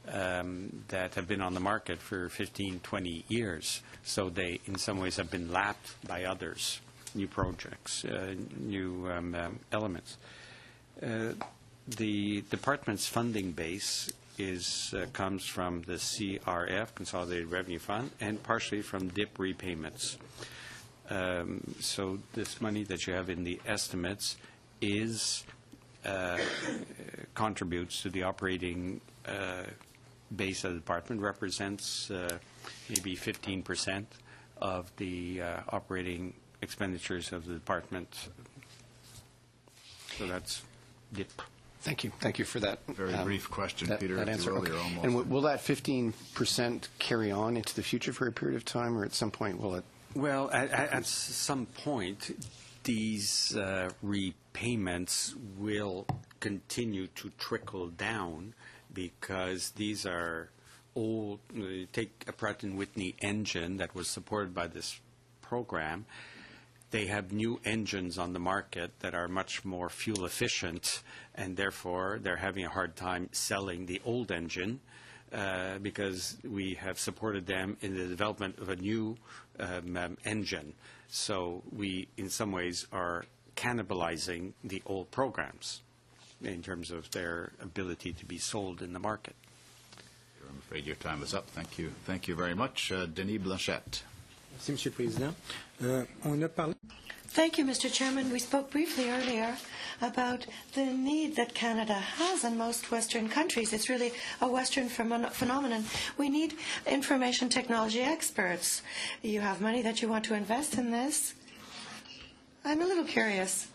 that have been on the market for 15, 20 years. So they, in some ways, have been lapped by others, new projects, new elements. The department's funding base comes from the CRF, Consolidated Revenue Fund, and partially from DIP repayments. So this money that you have in the estimates contributes to the operating base of the department, represents maybe 15% of the operating expenditures of the department. So that's DIP. Thank you. Thank you for that. Very brief question, Peter. That answer. Okay. Okay. And will that 15% carry on into the future for a period of time, or at some point will it? Well, at some point, these repayments will continue to trickle down because these are old. Take a Pratt & Whitney engine that was supported by this program. They have new engines on the market that are much more fuel efficient, and therefore they're having a hard time selling the old engine because we have supported them in the development of a new engine. So we, in some ways, are cannibalizing the old programs in terms of their ability to be sold in the market. I'm afraid your time is up. Thank you. Thank you very much. Denis Blanchette. Merci, Monsieur le Président. On a parlé. Thank you, Mr. Chairman. We spoke briefly earlier about the need that Canada has in most Western countries. It's really a Western phenomenon. We need information technology experts. You have money that you want to invest in this. I'm a little curious.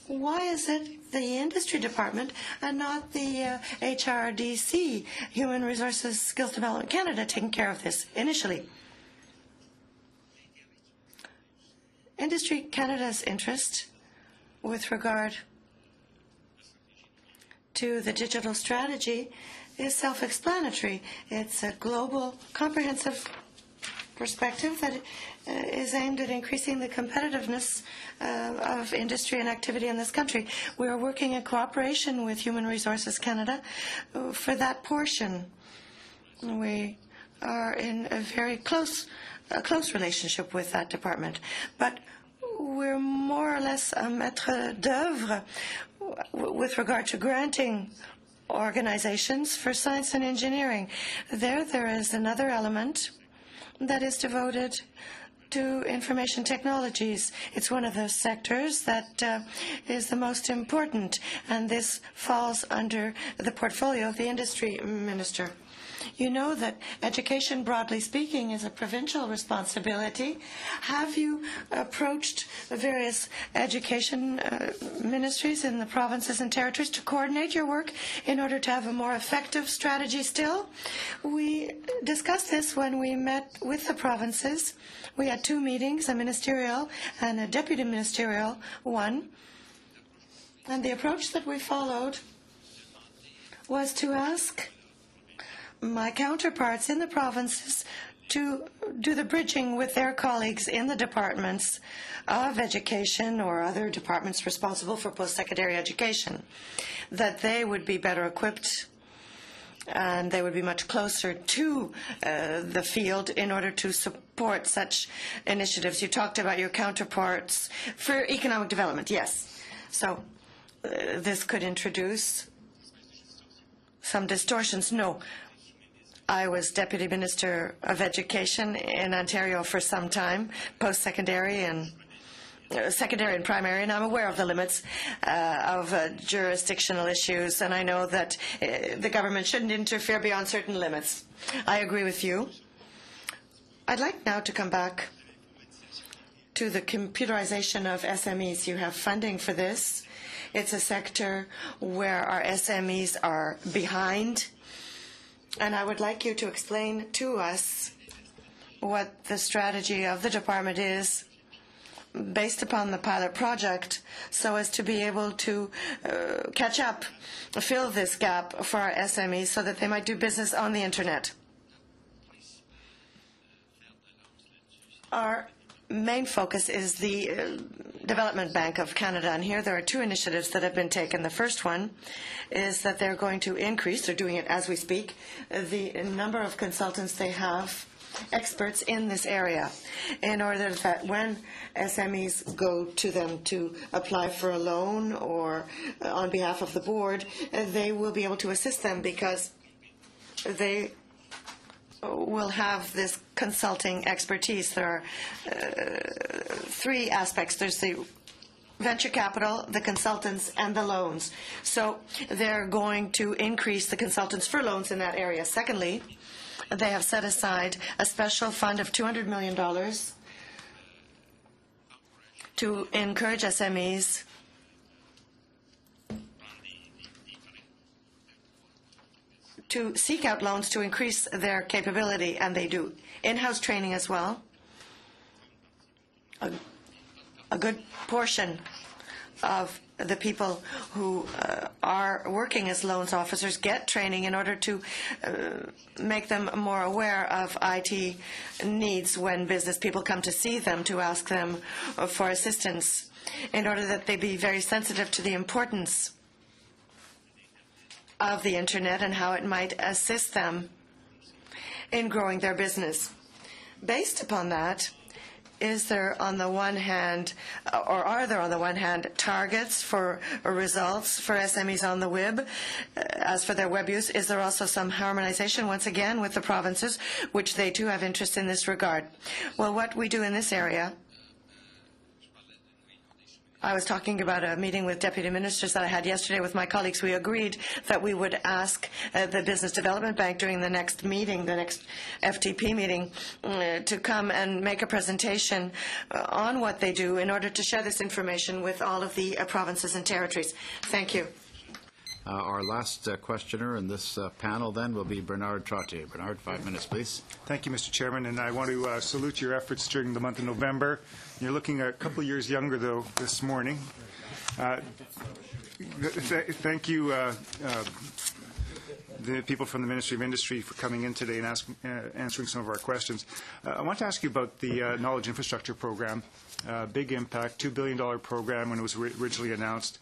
Why is it the industry department and not the HRDC, Human Resources Skills Development Canada, taking care of this initially? Industry Canada's interest with regard to the digital strategy is self-explanatory. It's a global, comprehensive perspective that is aimed at increasing the competitiveness of industry and activity in this country. We are working in cooperation with Human Resources Canada for that portion. We are in a very close relationship with that department. But we're more or less a maître d'œuvre with regard to granting organizations for science and engineering. There is another element that is devoted to information technologies. It's one of those sectors that is the most important, and this falls under the portfolio of the industry minister. You know that education, broadly speaking, is a provincial responsibility. Have you approached the various education ministries in the provinces and territories to coordinate your work in order to have a more effective strategy still? We discussed this when we met with the provinces. We had two meetings, a ministerial and a deputy ministerial one. And the approach that we followed was to ask my counterparts in the provinces to do the bridging with their colleagues in the departments of education or other departments responsible for post-secondary education, that they would be better equipped and they would be much closer to the field in order to support such initiatives. You talked about your counterparts for economic development, yes. So this could introduce some distortions. No. I was Deputy Minister of Education in Ontario for some time, post-secondary and secondary and primary, and I'm aware of the limits of jurisdictional issues, and I know that the government shouldn't interfere beyond certain limits. I agree with you. I'd like now to come back to the computerization of SMEs. You have funding for this. It's a sector where our SMEs are behind. And I would like you to explain to us what the strategy of the department is based upon the pilot project so as to be able to catch up, fill this gap for our SMEs so that they might do business on the internet. Our main focus is the Development Bank of Canada, and here there are two initiatives that have been taken. The first one is that they're going to increase, they're doing it as we speak, the number of consultants they have, experts in this area, in order that when SMEs go to them to apply for a loan or on behalf of the board, they will be able to assist them because they will have this consulting expertise. There are three aspects. There's the venture capital, the consultants, and the loans. So they're going to increase the consultants for loans in that area. Secondly, they have set aside a special fund of $200 million to encourage SMEs to seek out loans to increase their capability, and they do in-house training as well. A good portion of the people who are working as loans officers get training in order to make them more aware of IT needs when business people come to see them to ask them for assistance, in order that they be very sensitive to the importance of the internet and how it might assist them in growing their business. Based upon that, is there on the one hand, or are there on the one hand, targets for results for SMEs on the web? As for their web use, is there also some harmonization, once again, with the provinces, which they too have interest in this regard? Well, what we do in this area, I was talking about a meeting with deputy ministers that I had yesterday with my colleagues. We agreed that we would ask the Business Development Bank during the next meeting, the next FTP meeting, to come and make a presentation on what they do in order to share this information with all of the provinces and territories. Thank you. Our last questioner in this panel then will be Bernard Trottier. Bernard, 5 minutes, please. Thank you, Mr. Chairman, and I want to salute your efforts during the month of November. You're looking a couple of years younger, though, this morning. Thank you, the people from the Ministry of Industry, for coming in today and answering some of our questions. I want to ask you about the Knowledge Infrastructure Program. Big impact, $2 billion program when it was originally announced.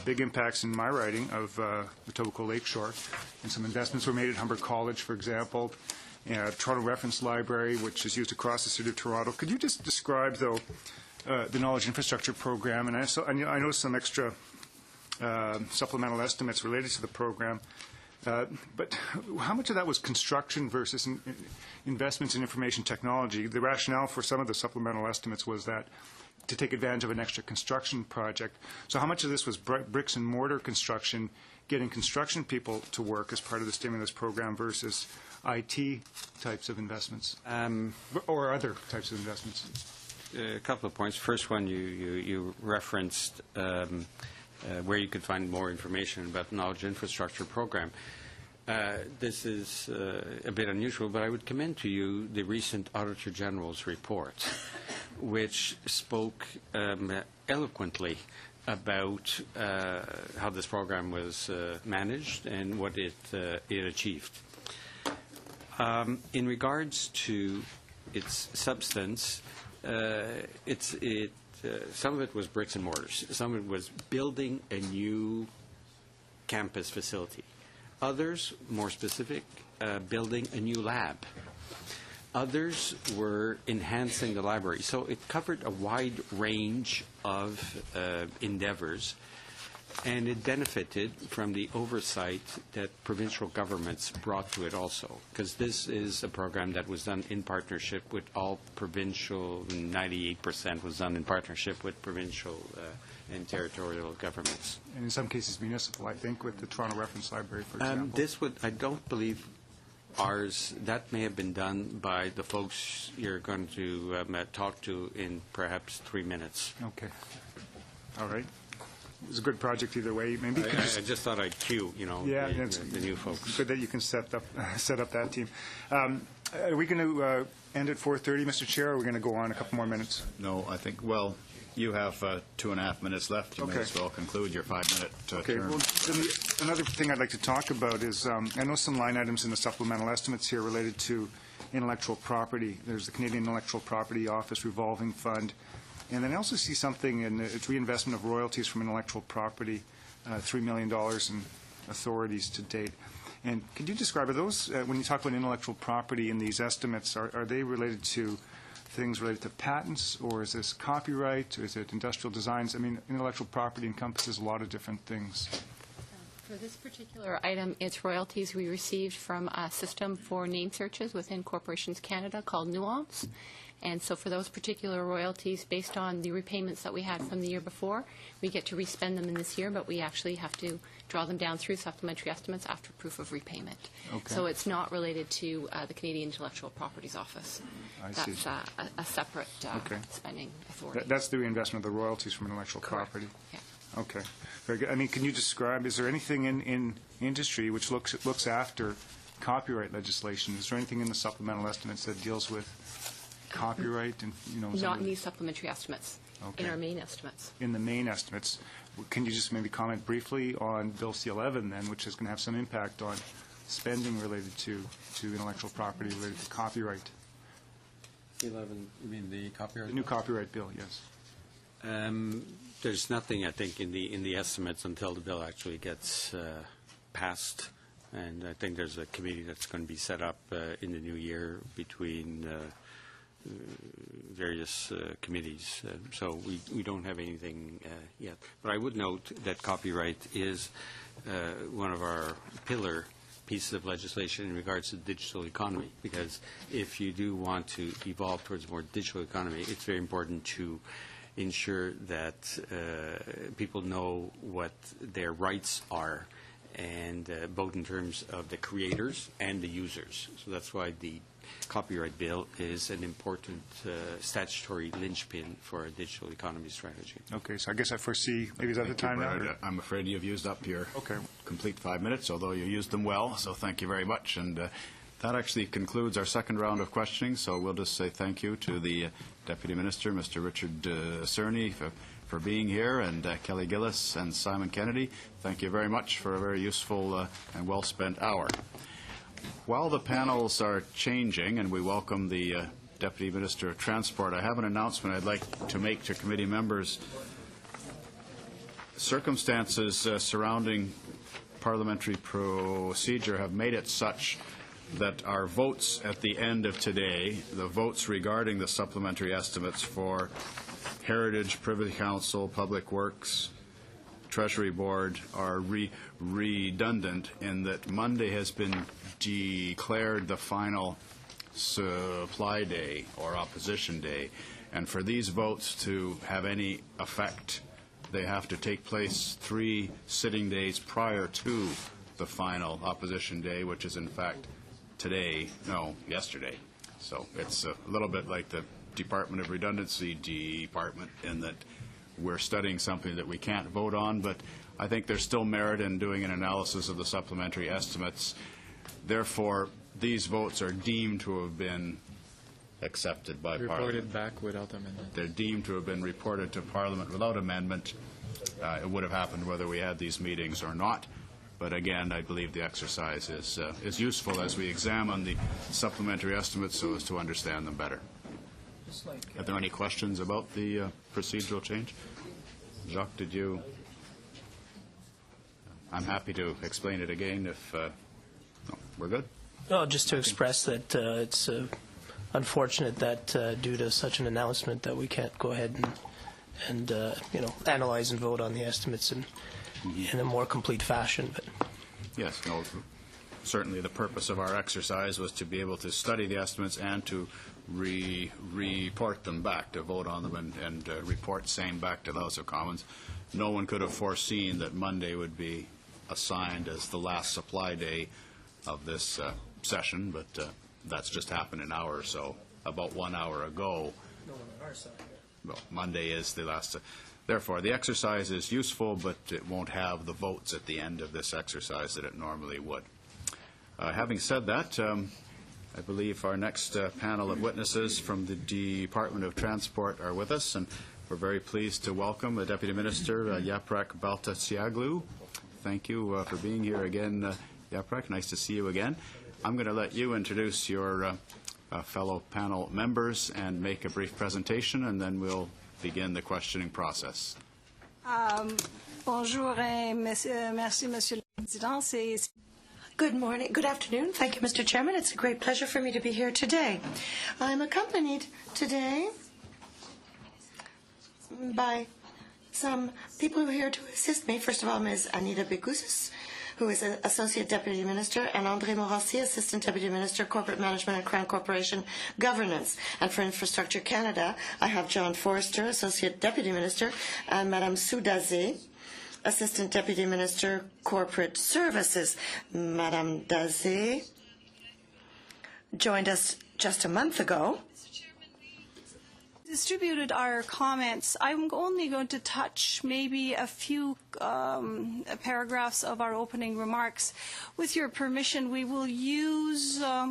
Big impacts in my riding of the Etobicoke Lakeshore, and some investments were made at Humber College, for example, Toronto Reference Library, which is used across the city of Toronto. Could you just describe, though, the Knowledge Infrastructure Program? And I know some extra supplemental estimates related to the program, but how much of that was construction versus investments in information technology? The rationale for some of the supplemental estimates was that to take advantage of an extra construction project. So how much of this was bricks and mortar construction, getting construction people to work as part of the stimulus program versus IT types of investments, or other types of investments? A couple of points. First one, you referenced where you could find more information about the Knowledge Infrastructure Program. This is a bit unusual, but I would commend to you the recent Auditor General's report, which spoke eloquently about how this program was managed and what it achieved. In regards to its substance, some of it was bricks and mortars. Some of it was building a new campus facility. Others, more specific, building a new lab. Others were enhancing the library. So it covered a wide range of endeavors, and it benefited from the oversight that provincial governments brought to it also, because this is a program that was done in partnership with all provincial, 98% was done in partnership with provincial and territorial governments. And in some cases municipal, I think, with the Toronto Reference Library, for example. I don't believe ours, that may have been done by the folks you're going to talk to in perhaps 3 minutes. Okay. All right. it's a good project either way. Maybe you could I just thought I'd cue, Yeah, the new folks. good that you can set up that team. Are we going to end at 4:30, Mr. Chair, or are we going to go on a couple more minutes? No, I think, well, you have 2.5 minutes left. You may Okay. as well conclude your 5-minute Okay. term. Well, then another thing I'd like to talk about is I know some line items in the supplemental estimates here related to intellectual property. There's the Canadian Intellectual Property Office revolving fund, and then I also see something in its reinvestment of royalties from intellectual property, $3 million in authorities to date. And could you describe, are those, when you talk about intellectual property in these estimates, are they related to things related to patents, or is this copyright, or is it industrial designs? I mean, intellectual property encompasses a lot of different things. For this particular item, it's royalties we received from a system for name searches within Corporations Canada called Nuance. And so for those particular royalties, based on the repayments that we had from the year before, we get to respend them in this year, but we actually have to draw them down through supplementary estimates after proof of repayment. Okay. So it's not related to the Canadian Intellectual Properties Office. I see. That's a separate Okay. spending authority. That's the reinvestment of the royalties from intellectual Correct. property. Yeah. Okay, very good. I mean, can you describe, is there anything in industry which looks after copyright legislation? Is there anything in the supplemental estimates that deals with copyright and, Not in these supplementary estimates, Okay. in our main estimates. in the main estimates? Can you just maybe comment briefly on Bill C-11 then, which is going to have some impact on spending related to intellectual property, related to copyright? 11, you mean the copyright? The new copyright bill, yes. There's nothing, I think, in the estimates until the bill actually gets passed. And I think there's a committee that's going to be set up in the new year between various committees. So we don't have anything yet. But I would note that copyright is one of our pillar pieces of legislation in regards to the digital economy, because if you do want to evolve towards a more digital economy, it's very important to ensure that people know what their rights are, and both in terms of the creators and the users. So that's why the copyright bill is an important statutory linchpin for our digital economy strategy. Okay, so I guess I foresee, maybe is that the time now? Brad. I'm afraid you've used up your Okay. complete 5 minutes, although you used them well, so thank you very much. And that actually concludes our second round of questioning, so we'll just say thank you to the Deputy Minister, Mr. Richard Cerny, for being here, and Kelly Gillis and Simon Kennedy. Thank you very much for a very useful and well-spent hour. While the panels are changing, and we welcome the Deputy Minister of Transport, I have an announcement I'd like to make to committee members. Circumstances surrounding parliamentary procedure have made it such that our votes at the end of today, the votes regarding the supplementary estimates for Heritage, Privy Council, Public Works, Treasury Board, are redundant in that Monday has been declared the final supply day or opposition day. And for these votes to have any effect, they have to take place 3 sitting days prior to the final opposition day, which is in fact yesterday. So it's a little bit like the Department of Redundancy department in that we're studying something that we can't vote on, but I think there's still merit in doing an analysis of the supplementary estimates. Therefore, these votes are deemed to have been accepted by Parliament. Reported back without amendment. They're deemed to have been reported to Parliament without amendment. It would have happened whether we had these meetings or not. But again, I believe the exercise is useful as we examine the supplementary estimates so as to understand them better. Are there any questions about the procedural change? Jacques, did you? I'm happy to explain it again if no, we're good. No, just to express that it's unfortunate that due to such an announcement that we can't go ahead and analyze and vote on the estimates in a more complete fashion. But yes, no, certainly the purpose of our exercise was to be able to study the estimates and to report them back, to vote on them and report same back to the House of Commons. No one could have foreseen that Monday would be assigned as the last supply day of this session, but that's just happened an hour or so, about 1 hour ago. no one on our side. Well, Monday is the last. Therefore, the exercise is useful, but it won't have the votes at the end of this exercise that it normally would. Having said that, I believe our next panel of witnesses from the Department of Transport are with us, and we're very pleased to welcome Deputy Minister Yaprak Baltasiaglu. Thank you for being here again, Yaprak. Nice to see you again. I'm going to let you introduce your fellow panel members and make a brief presentation, and then we'll begin the questioning process. Bonjour et merci, Monsieur le Président. Good morning, good afternoon. Thank you, Mr. Chairman. It's a great pleasure for me to be here today. I'm accompanied today by some people who are here to assist me. First of all, Ms. Anita Bigusis, who is an Associate Deputy Minister, and André Morancy, Assistant Deputy Minister, Corporate Management and Crown Corporation Governance. And for Infrastructure Canada, I have John Forrester, Associate Deputy Minister, and Madame Soudazé, Assistant Deputy Minister, Corporate Services. Madame Dazé joined us just a month ago. Distributed our comments. I'm only going to touch maybe a few paragraphs of our opening remarks. With your permission, we will use our.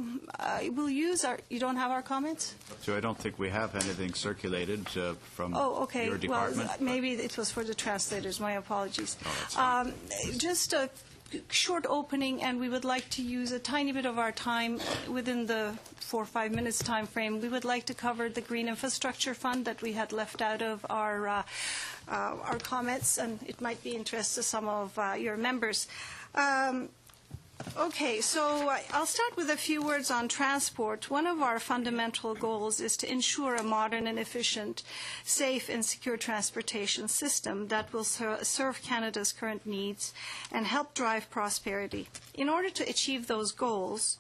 You don't have our comments? So I don't think we have anything circulated from okay. your department. Well, maybe it was for the translators. My apologies. Just a short opening, and we would like to use a tiny bit of our time within the 4 or 5 minutes time frame. We would like to cover the Green Infrastructure Fund that we had left out of our comments, and it might be interest to some of your members. Okay, so I'll start with a few words on transport. One of our fundamental goals is to ensure a modern and efficient, safe and secure transportation system that will serve Canada's current needs and help drive prosperity. In order to achieve those goals,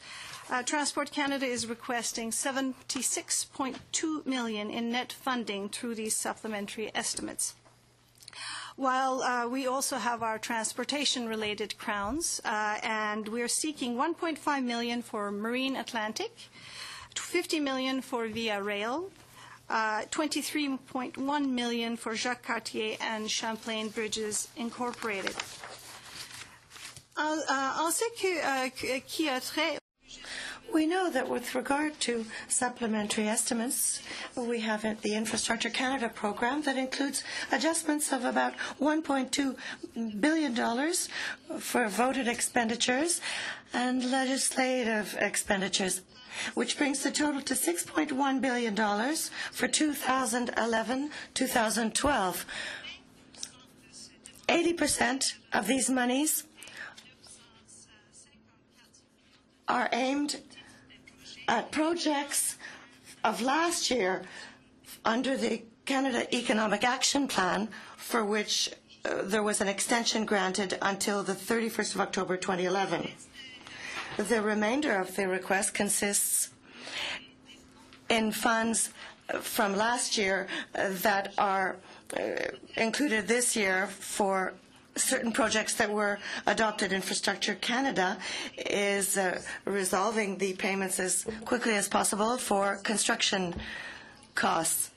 Transport Canada is requesting $76.2 million in net funding through these supplementary estimates. While we also have our transportation-related crowns, and we're seeking $1.5 million for Marine Atlantic, $50 million for Via Rail, $23.1 million for Jacques Cartier and Champlain Bridges Incorporated. We know that with regard to supplementary estimates, we have the Infrastructure Canada program that includes adjustments of about $1.2 billion for voted expenditures and legislative expenditures, which brings the total to $6.1 billion for 2011-2012. 80% of these monies are aimed at projects of last year under the Canada Economic Action Plan, for which there was an extension granted until the 31st of October 2011. The remainder of the request consists in funds from last year that are included this year for certain projects that were adopted. Infrastructure Canada is resolving the payments as quickly as possible for construction costs.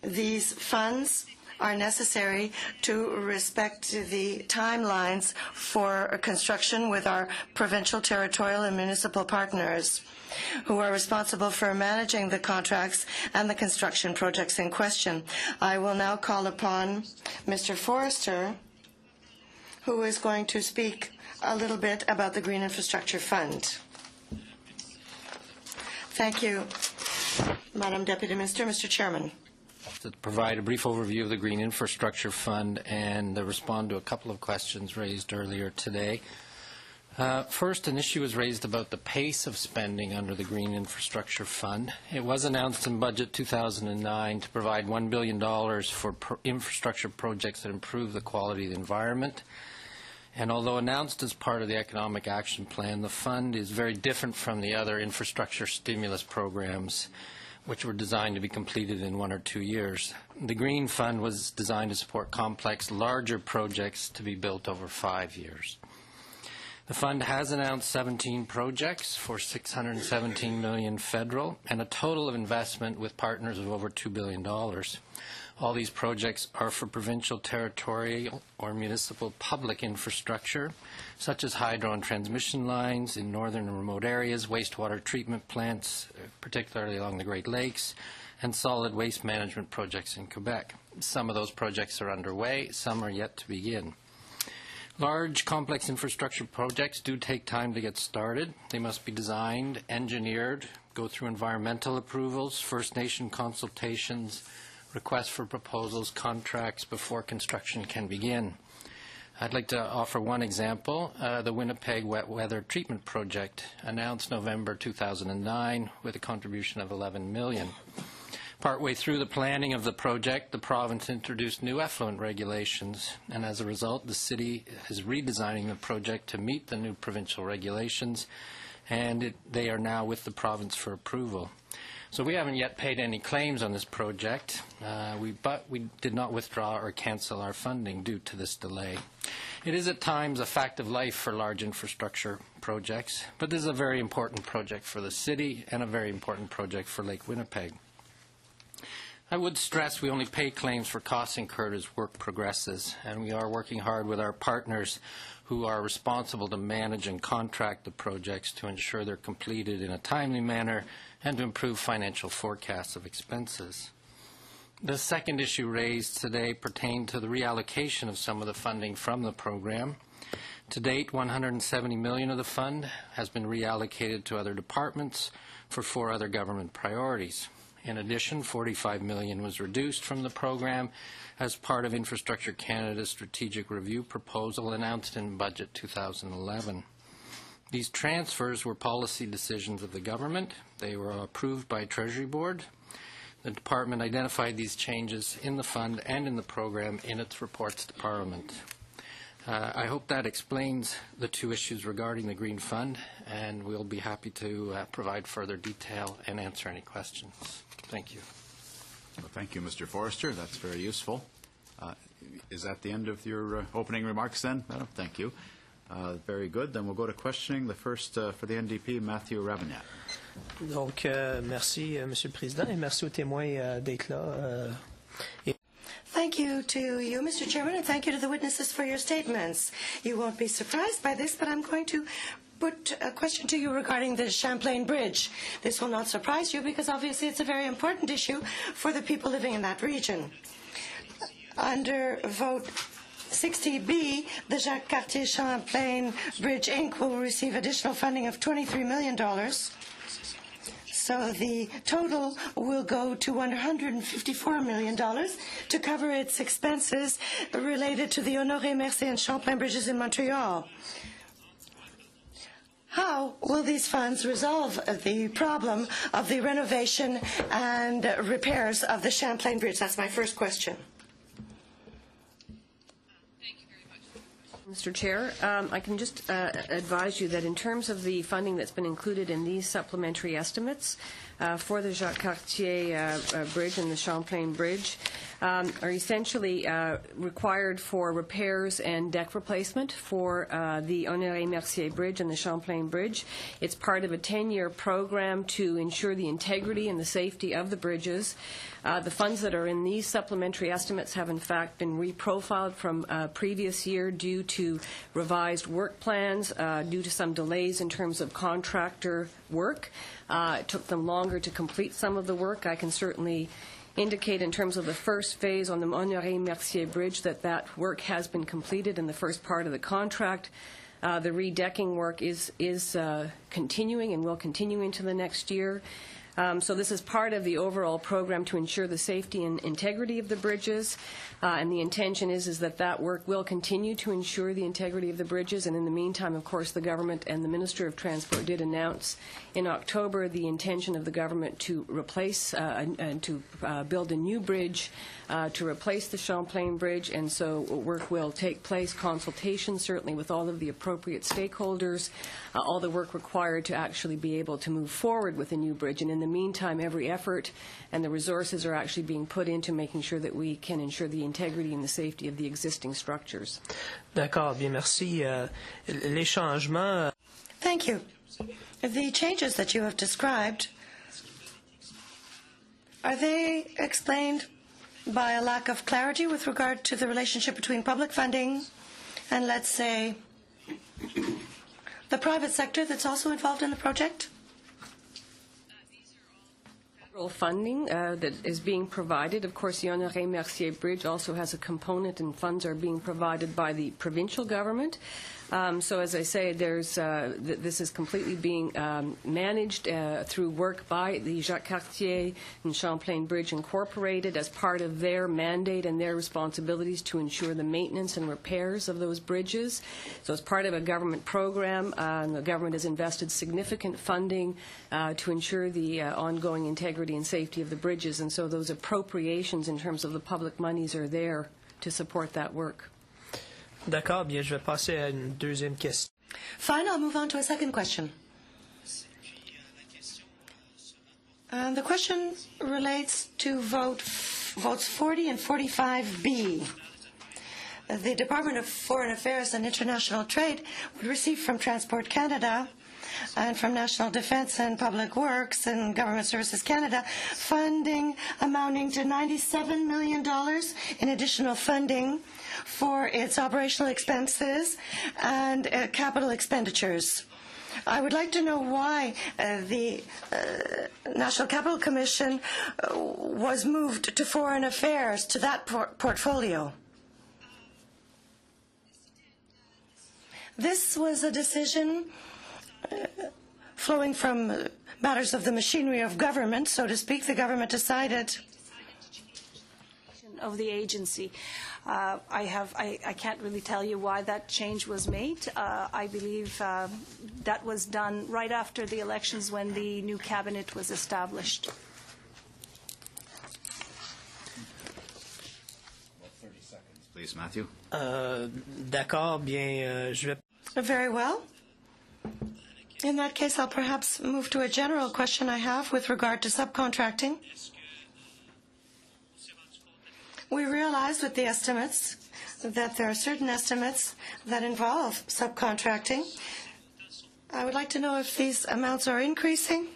These funds are necessary to respect the timelines for construction with our provincial, territorial, and municipal partners, who are responsible for managing the contracts and the construction projects in question. I will now call upon Mr. Forrester, who is going to speak a little bit about the Green Infrastructure Fund. Thank you, Madam Deputy Minister. Mr. Chairman. To provide a brief overview of the Green Infrastructure Fund and respond to a couple of questions raised earlier today. First, an issue was raised about the pace of spending under the Green Infrastructure Fund. It was announced in Budget 2009 to provide $1 billion for infrastructure projects that improve the quality of the environment. And although announced as part of the Economic Action Plan, the fund is very different from the other infrastructure stimulus programs, which were designed to be completed in 1 or 2 years. The Green Fund was designed to support complex, larger projects to be built over 5 years. The fund has announced 17 projects for $617 million federal and a total of investment with partners of over $2 billion. All these projects are for provincial, territorial, or municipal public infrastructure, such as hydro and transmission lines in northern and remote areas, wastewater treatment plants, particularly along the Great Lakes, and solid waste management projects in Quebec. Some of those projects are underway, some are yet to begin. Large, complex infrastructure projects do take time to get started. They must be designed, engineered, go through environmental approvals, First Nation consultations, requests for proposals, contracts before construction can begin. I'd like to offer one example, the Winnipeg Wet Weather Treatment Project, announced November 2009 with a contribution of $11 million. Partway through the planning of the project, the province introduced new effluent regulations, and as a result, the city is redesigning the project to meet the new provincial regulations, and they are now with the province for approval. So we haven't yet paid any claims on this project, but we did not withdraw or cancel our funding due to this delay. It is at times a fact of life for large infrastructure projects, but this is a very important project for the city and a very important project for Lake Winnipeg. I would stress we only pay claims for costs incurred as work progresses, and we are working hard with our partners who are responsible to manage and contract the projects to ensure they're completed in a timely manner and to improve financial forecasts of expenses. The second issue raised today pertained to the reallocation of some of the funding from the program. To date, $170 million of the fund has been reallocated to other departments for 4 other government priorities. In addition, $45 million was reduced from the program as part of Infrastructure Canada's strategic review proposal announced in Budget 2011. These transfers were policy decisions of the government. They were approved by Treasury Board. The department identified these changes in the fund and in the program in its reports to Parliament. I hope that explains the 2 issues regarding the Green Fund, and we'll be happy to provide further detail and answer any questions. Thank you. Well, thank you, Mr. Forrester. That's very useful. Is that the end of your opening remarks then? Madam? Thank you. Very good. Then we'll go to questioning. The first for the NDP, Matthew Ravignac. Donc, merci, Monsieur le Président, et merci aux témoins d'être là. Thank you to you, Mr. Chairman, and thank you to the witnesses for your statements. You won't be surprised by this, but I'm going to put a question to you regarding the Champlain Bridge. This will not surprise you because obviously it's a very important issue for the people living in that region. Under vote 60B, the Jacques Cartier Champlain Bridge Inc. will receive additional funding of $23 million. So the total will go to $154 million to cover its expenses related to the Honoré Mercier and Champlain bridges in Montreal. How will these funds resolve the problem of the renovation and repairs of the Champlain Bridge? That's my first question. Mr. Chair, I can just advise you that in terms of the funding that's been included in these supplementary estimates for the Jacques Cartier Bridge and the Champlain Bridge are essentially required for repairs and deck replacement for the Honoré Mercier Bridge and the Champlain Bridge. It's part of a 10-year program to ensure the integrity and the safety of the bridges. The funds that are in these supplementary estimates have in fact been reprofiled from previous year due to revised work plans, due to some delays in terms of contractor work. It took them longer to complete some of the work. I can certainly indicate in terms of the first phase on the Honoré Mercier Bridge that work has been completed in the first part of the contract. The redecking work is continuing and will continue into the next year. So this is part of the overall program to ensure the safety and integrity of the bridges, and the intention is that work will continue to ensure the integrity of the bridges, and in the meantime, of course, the government and the Minister of Transport did announce in October the intention of the government to replace and to build a new bridge to replace the Champlain Bridge, and so work will take place, consultation certainly with all of the appropriate stakeholders, all the work required to actually be able to move forward with a new bridge, and in the meantime, every effort and the resources are actually being put into making sure that we can ensure the integrity and the safety of the existing structures. D'accord, bien merci. Les changements. Thank you. The changes that you have described, are they explained by a lack of clarity with regard to the relationship between public funding and, let's say, the private sector that's also involved in the project? Federal funding that is being provided. Of course, the Honoré Mercier Bridge also has a component, and funds are being provided by the provincial government. So as I say, this is completely being managed through work by the Jacques Cartier and Champlain Bridge Incorporated as part of their mandate and their responsibilities to ensure the maintenance and repairs of those bridges. So as part of a government program, the government has invested significant funding to ensure the ongoing integrity and safety of the bridges, and so those appropriations in terms of the public monies are there to support that work. D'accord, bien, je vais passer à une deuxième question. Fine, I'll move on to a second question. The question relates to votes 40 and 45B. The Department of Foreign Affairs and International Trade would receive from Transport Canada and from National Defence and Public Works and Government Services Canada funding amounting to $97 million in additional funding for its operational expenses and capital expenditures. I would like to know why the National Capital Commission was moved to Foreign Affairs, to that portfolio. This was a decision flowing from matters of the machinery of government, so to speak. The government decided of the agency. I can't really tell you why that change was made. I believe that was done right after the elections when the new cabinet was established. 30 seconds, please, Matthew. D'accord, bien, je vais... Very well. In that case, I'll perhaps move to a general question I have with regard to subcontracting. We realized with the estimates that there are certain estimates that involve subcontracting. I would like to know if these amounts are increasing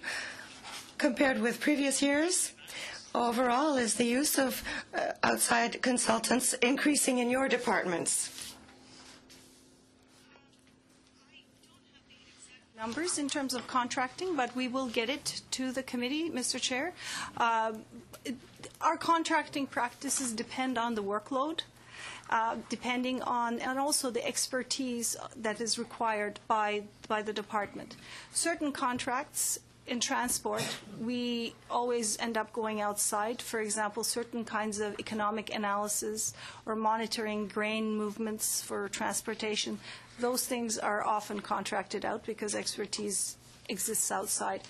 compared with previous years. Overall, is the use of outside consultants increasing in your departments? Numbers in terms of contracting, but we will get it to the committee, Mr. Chair. Our contracting practices depend on the workload, depending on, and also the expertise that is required by the department. Certain contracts in transport, we always end up going outside. For example, certain kinds of economic analysis or monitoring grain movements for transportation, those things are often contracted out because expertise exists outside.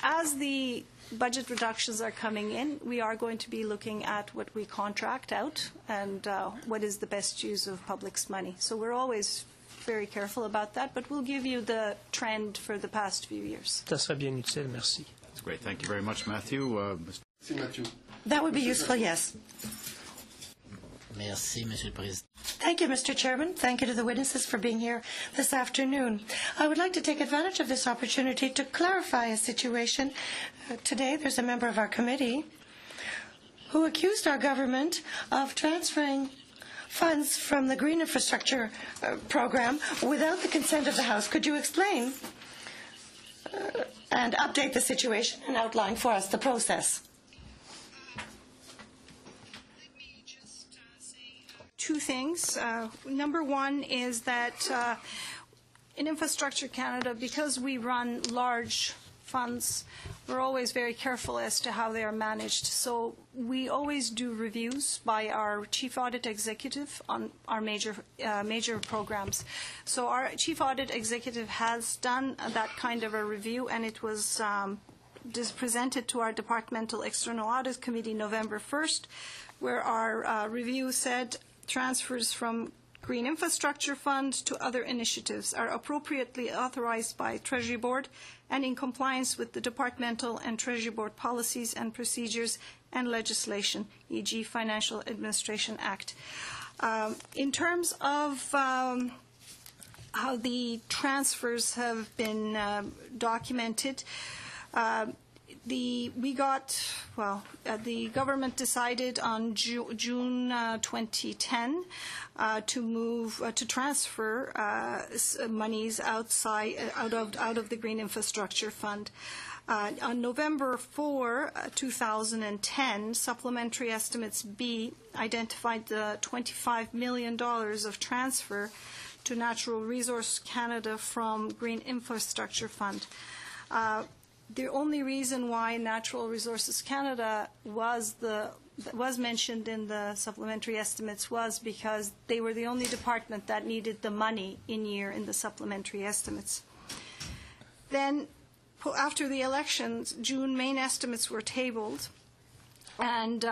As the budget reductions are coming in, we are going to be looking at what we contract out and what is the best use of public's money. So we're always very careful about that, but we'll give you the trend for the past few years. Ça serait bien utile, merci. That's great. Thank you very much, Matthew. That would be useful, yes. Merci, Monsieur le Président. Thank you, Mr. Chairman. Thank you to the witnesses for being here this afternoon. I would like to take advantage of this opportunity to clarify a situation. Today, there's a member of our committee who accused our government of transferring funds from the Green Infrastructure Program without the consent of the House. Could you explain and update the situation and outline for us the process? Two things. Number one is that in Infrastructure Canada, because we run large funds, we're always very careful as to how they are managed. So we always do reviews by our Chief Audit Executive on our major programs. So our Chief Audit Executive has done that kind of a review, and it was presented to our Departmental External Audit Committee November 1st, where our review said transfers from Green Infrastructure Fund to other initiatives are appropriately authorized by Treasury Board and in compliance with the departmental and Treasury Board policies and procedures and legislation, e.g. Financial Administration Act. In terms of how the transfers have been documented, The government decided on June 2010 to transfer monies out of the Green Infrastructure Fund. On November 4, 2010, Supplementary Estimates B identified the $25 million of transfer to Natural Resource Canada from Green Infrastructure Fund. The only reason why Natural Resources Canada was mentioned in the supplementary estimates was because they were the only department that needed the money in the supplementary estimates. Then, after the elections, June main estimates were tabled, and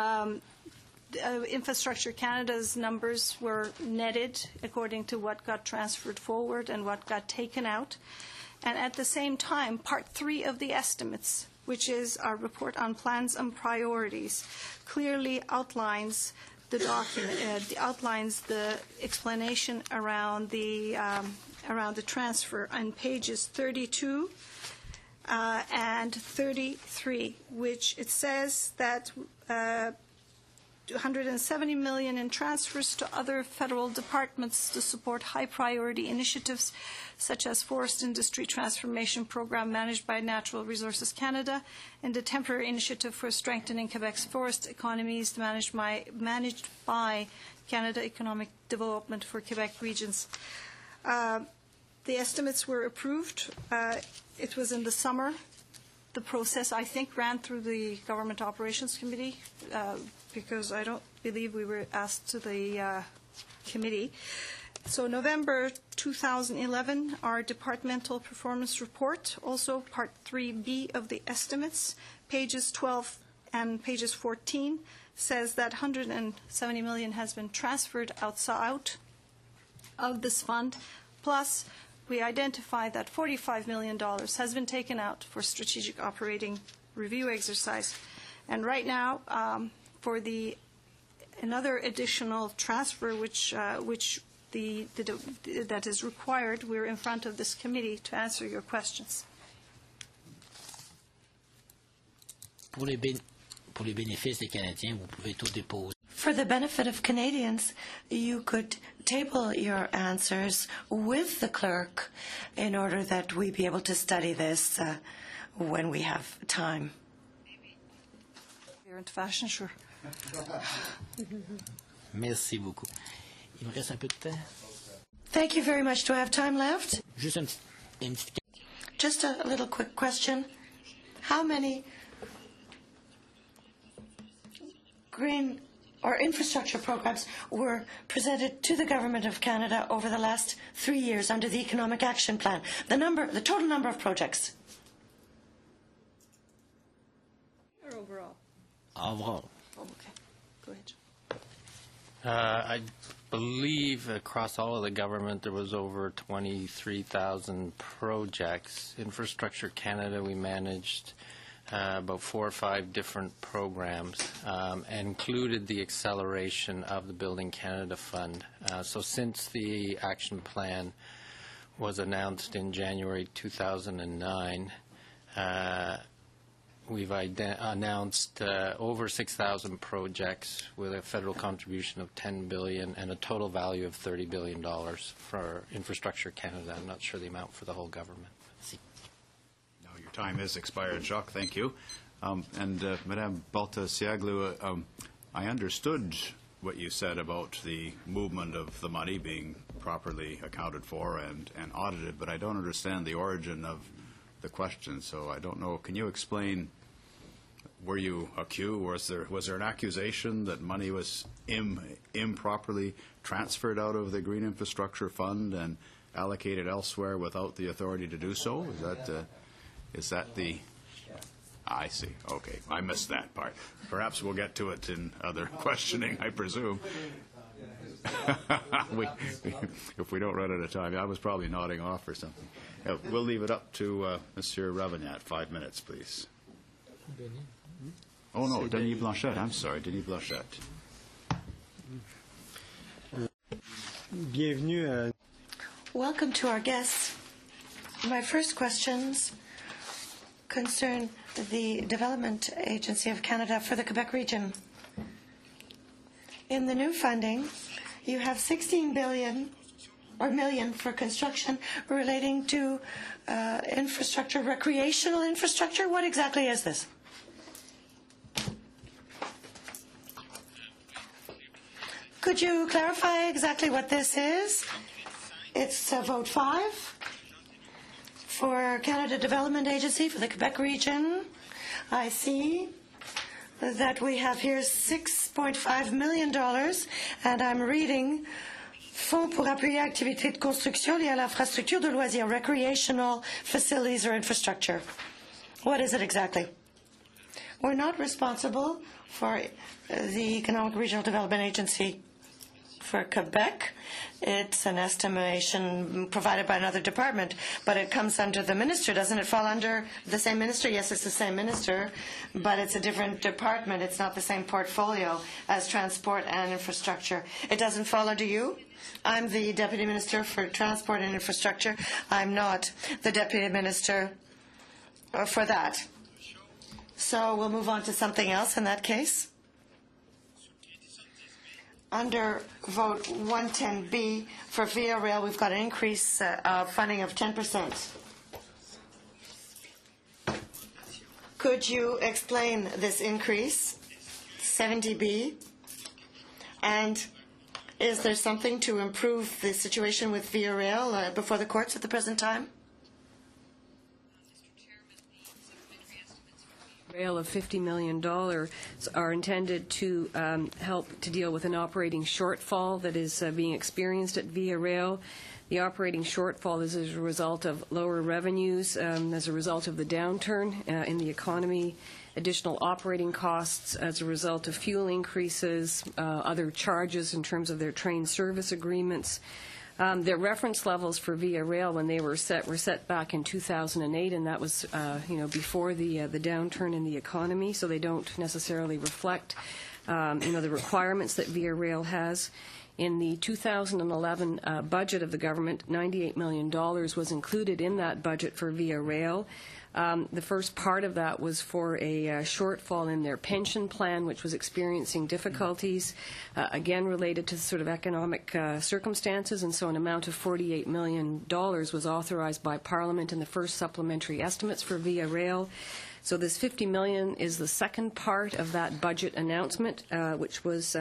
Infrastructure Canada's numbers were netted according to what got transferred forward and what got taken out. And at the same time, Part 3 of the estimates, which is our report on plans and priorities, clearly outlines the document, outlines the explanation around the transfer on pages 32 and 33, which it says that $170 million in transfers to other federal departments to support high-priority initiatives such as Forest Industry Transformation Program managed by Natural Resources Canada and the Temporary Initiative for Strengthening Quebec's Forest Economies managed by Canada Economic Development for Quebec Regions. The estimates were approved. It was in the summer. The process, I think, ran through the Government Operations Committee because I don't believe we were asked to the committee. So November 2011, our departmental performance report, also Part 3B of the estimates, pages 12 and pages 14, says that $170 million has been transferred outside of this fund, plus we identified that $45 million has been taken out for strategic operating review exercise. And right now, for another additional transfer, that is required, we're in front of this committee to answer your questions. Pour les bénéfices des Canadiens, vous pouvez tout déposer. For the benefit of Canadians, you could table your answers with the clerk in order that we be able to study this when we have time. You're into fashion, sure. Merci beaucoup. Il me reste un peu de temps. Thank you very much. Do I have time left? Juste une petite... Just a little quick question. How many green or infrastructure programs were presented to the Government of Canada over the last 3 years under the Economic Action Plan? The total number of projects. Or overall? Overall. Oh, okay. Go ahead. I believe across all of the government there was over 23,000 projects. Infrastructure Canada, we managed about 4 or 5 different programs and included the acceleration of the Building Canada Fund. So since the action plan was announced in January 2009, we've announced over 6,000 projects with a federal contribution of $10 billion and a total value of $30 billion for Infrastructure Canada. I'm not sure the amount for the whole government. No, your time is expired, Jacques. Thank you. Madame Balta-Siaglu, I understood what you said about the movement of the money being properly accounted for and audited, but I don't understand the origin of the question, so I don't know. Can you explain, were you accused, was there an accusation that money was improperly transferred out of the Green Infrastructure Fund and allocated elsewhere without the authority to do so? Is that the... I see. Okay. I missed that part. Perhaps we'll get to it in other questioning, I presume. If we don't run out of time. I was probably nodding off or something. We'll leave it up to Monsieur Ravignac. 5 minutes, please. Oh, no, Denis Blanchette. I'm sorry, Denis Blanchette. Welcome to our guests. My first questions concern the Development Agency of Canada for the Quebec region. In the new funding, you have 16 billion or million for construction relating to infrastructure, recreational infrastructure. What exactly is this? Could you clarify exactly what this is? It's vote 5 for Canada Development Agency for the Quebec region. I see that we have here $6.5 million, and I'm reading Fonds pour appuyer activités de construction liées à l'infrastructure de loisirs, recreational facilities or infrastructure. What is it exactly? We're not responsible for the Economic Regional Development Agency for Quebec. It's an estimation provided by another department, but it comes under the minister. Doesn't it fall under the same minister? Yes, it's the same minister, but it's a different department. It's not the same portfolio as transport and infrastructure. It doesn't fall under you? I'm the Deputy Minister for Transport and Infrastructure. I'm not the Deputy Minister for that. So we'll move on to something else in that case. Under vote 110B for Via Rail, we've got an increase of funding of 10%. Could you explain this increase, 70B? And is there something to improve the situation with Via Rail before the courts at the present time? Rail of $50 million are intended to help to deal with an operating shortfall that is being experienced at Via Rail. The operating shortfall is as a result of lower revenues, as a result of the downturn in the economy, additional operating costs as a result of fuel increases, other charges in terms of their train service agreements. Their reference levels for Via Rail when they were set back in 2008, and that was before the downturn in the economy, so they don't necessarily reflect the requirements that Via Rail has. In the 2011 budget of the government, $98 million was included in that budget for Via Rail. The first part of that was for a shortfall in their pension plan, which was experiencing difficulties, again related to sort of economic circumstances, and so an amount of $48 million was authorized by Parliament in the first supplementary estimates for Via Rail. So this $50 million is the second part of that budget announcement, which was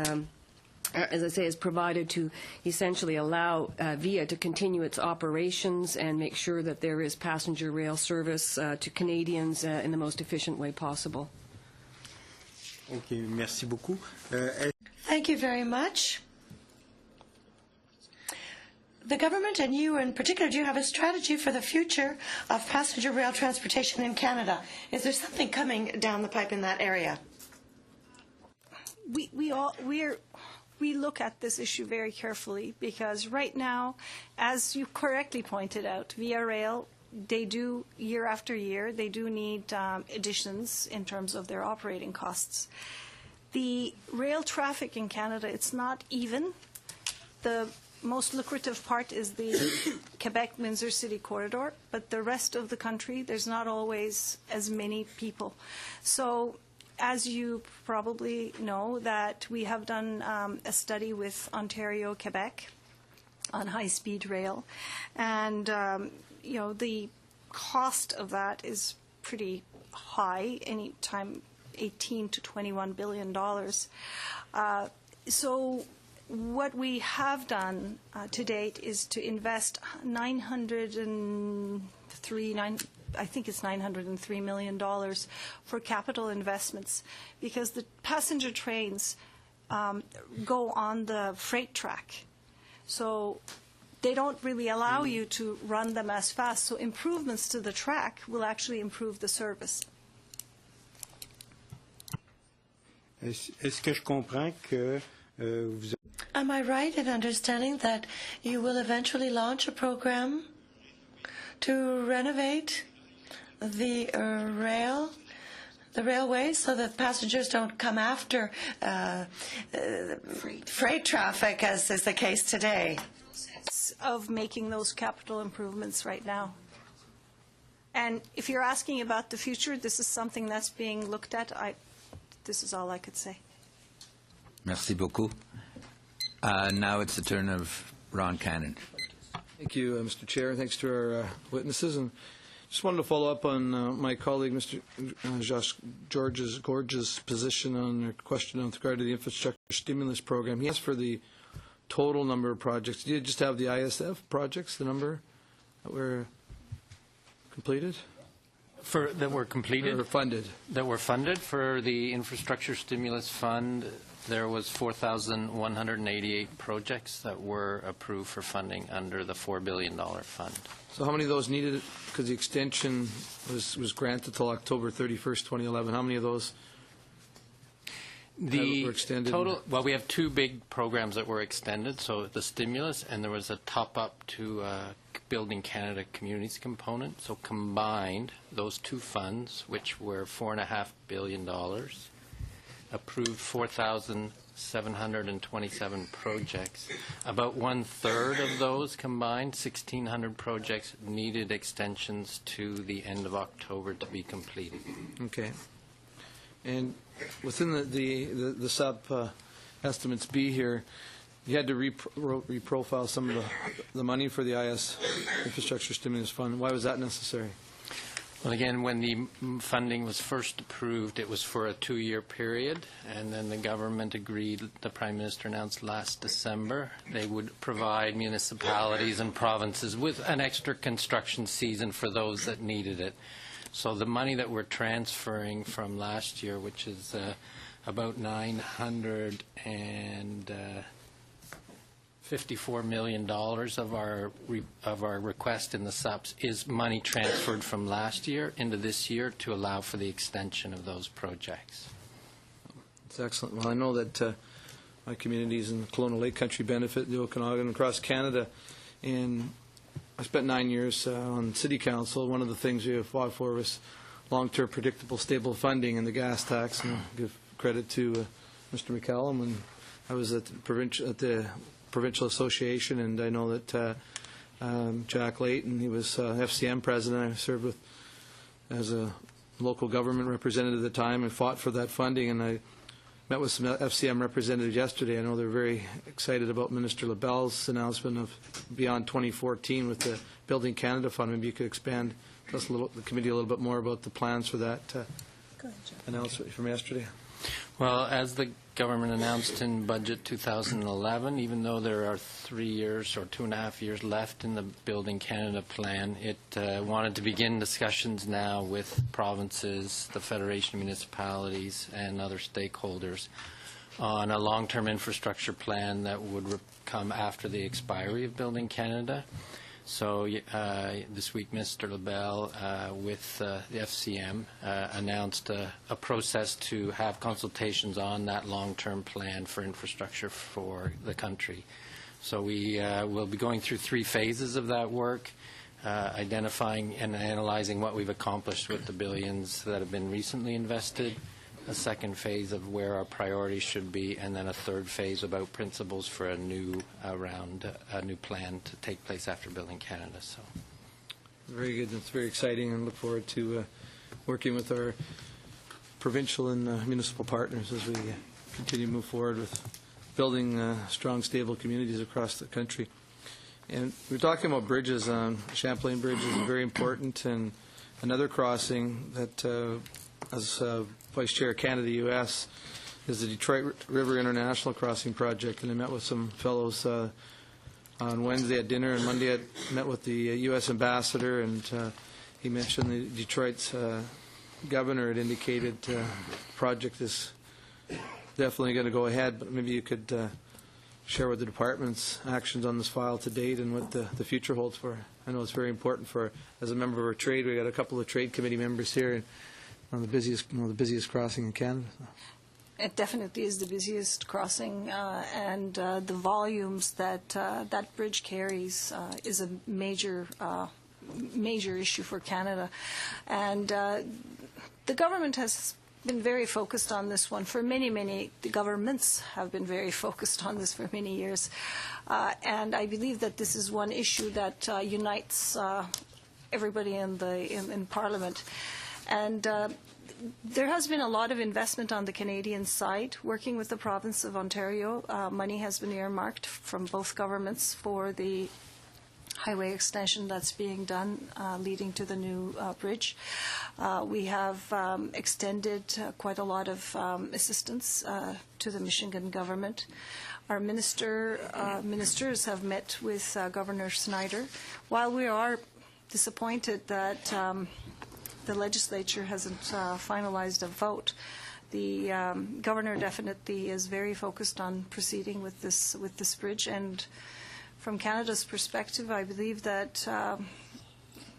as I say, is provided to essentially allow VIA to continue its operations and make sure that there is passenger rail service to Canadians in the most efficient way possible. Okay, merci beaucoup. Thank you very much. The government and you in particular, do you have a strategy for the future of passenger rail transportation in Canada? Is there something coming down the pipe in that area? We look at this issue very carefully because right now, as you correctly pointed out, Via Rail, they do, year after year, they do need additions in terms of their operating costs. The rail traffic in Canada, it's not even. The most lucrative part is the Quebec-Windsor City corridor, but the rest of the country, there's not always as many people. So as you probably know, that we have done a study with Ontario, Quebec on high-speed rail, and the cost of that is pretty high, anytime $18 to $21 billion. So what we have done to date is to invest $903 million for capital investments, because the passenger trains go on the freight track. So they don't really allow you to run them as fast. So improvements to the track will actually improve the service. Est-ce que je comprends que vous... Am I right in understanding that you will eventually launch a program to renovate the railways so that passengers don't come after freight traffic, as is the case today? Of making those capital improvements right now. And if you're asking about the future, this is something that's being looked at. This is all I could say. Merci beaucoup. Now it's the turn of Ron Cannon. Thank you, Mr. Chair. Thanks to our witnesses. And just wanted to follow up on my colleague, Mr. George's position on a question with regard to the infrastructure stimulus program. He asked for the total number of projects. Do you just have the ISF projects, the number that were completed? That were completed? Or funded? That were funded for the infrastructure stimulus fund. There was 4,188 projects that were approved for funding under the $4 billion fund. So how many of those needed, because the extension was granted till October 31st, 2011, how many of those were extended? Total, well, we have two big programs that were extended, so the stimulus, and there was a top-up to Building Canada Communities component. So combined, those two funds, which were $4.5 billion, approved 4,727 projects. About one-third of those combined, 1,600 projects, needed extensions to the end of October to be completed. Okay. And within the sub estimates B here, you had to reprofile some of the money for the IS Infrastructure Stimulus Fund. Why was that necessary? Well, again, when the funding was first approved, it was for a 2-year period, and then the government agreed, the Prime Minister announced last December, they would provide municipalities and provinces with an extra construction season for those that needed it. So the money that we're transferring from last year, which is about $954 million of our request in the subs, is money transferred from last year into this year to allow for the extension of those projects. That's excellent. Well, I know that my communities in the Kelowna Lake Country benefit the Okanagan across Canada, and I spent 9 years on City Council. One of the things we have fought for was long-term, predictable, stable funding and the gas tax. And I'll give credit to Mr. McCallum when I was at the Provincial Association, and I know that Jack Layton, he was FCM president. I served with as a local government representative at the time and fought for that funding. And I met with some FCM representatives yesterday. I know they're very excited about Minister LaBelle's announcement of beyond 2014 with the Building Canada Fund. Maybe you could expand, tell us the committee a little bit more about the plans for that announcement from yesterday. Well, as the government announced in Budget 2011, even though there are 3 years or 2.5 years left in the Building Canada plan, it wanted to begin discussions now with provinces, the Federation of Municipalities, and other stakeholders on a long-term infrastructure plan that would come after the expiry of Building Canada. So this week, Mr. LaBelle, with the FCM, announced a process to have consultations on that long-term plan for infrastructure for the country. So we will be going through 3 phases of that work, identifying and analyzing what we've accomplished with the billions that have been recently invested, a second phase of where our priorities should be, and then a third phase about principles for a new plan to take place after Building Canada. So, very good. It's very exciting, and look forward to working with our provincial and municipal partners as we continue to move forward with building strong, stable communities across the country. And we're talking about bridges. Champlain Bridge is very important, and another crossing that, as Vice Chair Canada-U.S., is the Detroit River International Crossing Project. And I met with some fellows on Wednesday at dinner, and Monday I met with the U.S. ambassador, and he mentioned the Detroit's governor had indicated the project is definitely going to go ahead, but maybe you could share with the department's actions on this file to date and what the future holds for. I know it's very important for, as a member of our trade, we got a couple of trade committee members here, and one of the busiest crossing in Canada. It definitely is the busiest crossing, and the volumes that that bridge carries is a major issue for Canada. And the government has been very focused on this one for many the governments have been very focused on this for many years. And I believe that this is one issue that unites everybody in Parliament. And there has been a lot of investment on the Canadian side, working with the province of Ontario. Money has been earmarked from both governments for the highway extension that's being done leading to the new bridge. We have extended quite a lot of assistance to the Michigan government. Our ministers have met with Governor Snyder. While we are disappointed that the legislature hasn't finalized a vote, the governor definitely is very focused on proceeding with this bridge. And from Canada's perspective, I believe that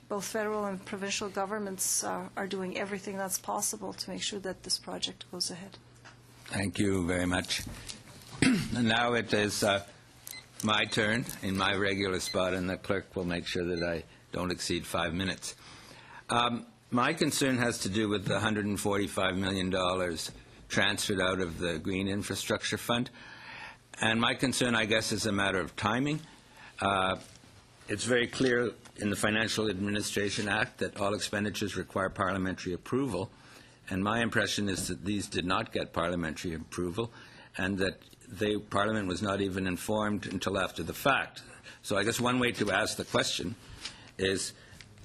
both federal and provincial governments are doing everything that's possible to make sure that this project goes ahead. Thank you very much. And now it is my turn in my regular spot, and the clerk will make sure that I don't exceed 5 minutes. My concern has to do with the $145 million transferred out of the Green Infrastructure Fund. And my concern, I guess, is a matter of timing. It's very clear in the Financial Administration Act that all expenditures require parliamentary approval. And my impression is that these did not get parliamentary approval, and that Parliament was not even informed until after the fact. So I guess one way to ask the question is,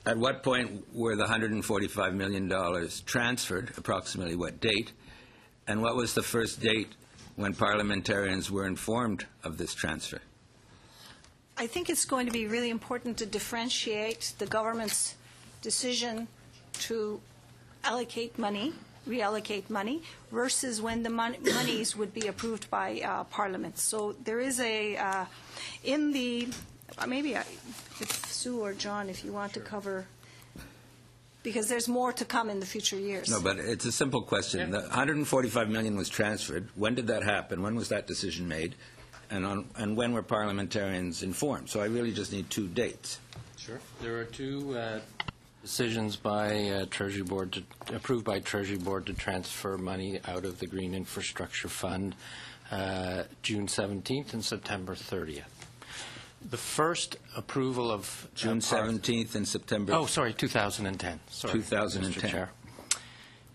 at what point were the $145 million transferred, approximately what date, and what was the first date when parliamentarians were informed of this transfer? I think it's going to be really important to differentiate the government's decision to allocate money, reallocate money, versus when the monies would be approved by Parliament. So there is a, in the, maybe if Sue or John, if you want to cover, because there's more to come in the future years. No, but it's a simple question. The $145 million was transferred. When did that happen? When was that decision made? And when were parliamentarians informed? So I really just need 2 dates. Sure. There are 2 decisions by Treasury Board, approved by Treasury Board to transfer money out of the Green Infrastructure Fund, June 17th and September 30th. The first approval of June 17th and September. Oh, sorry, 2010. Sorry, 2010. Mr. Chair.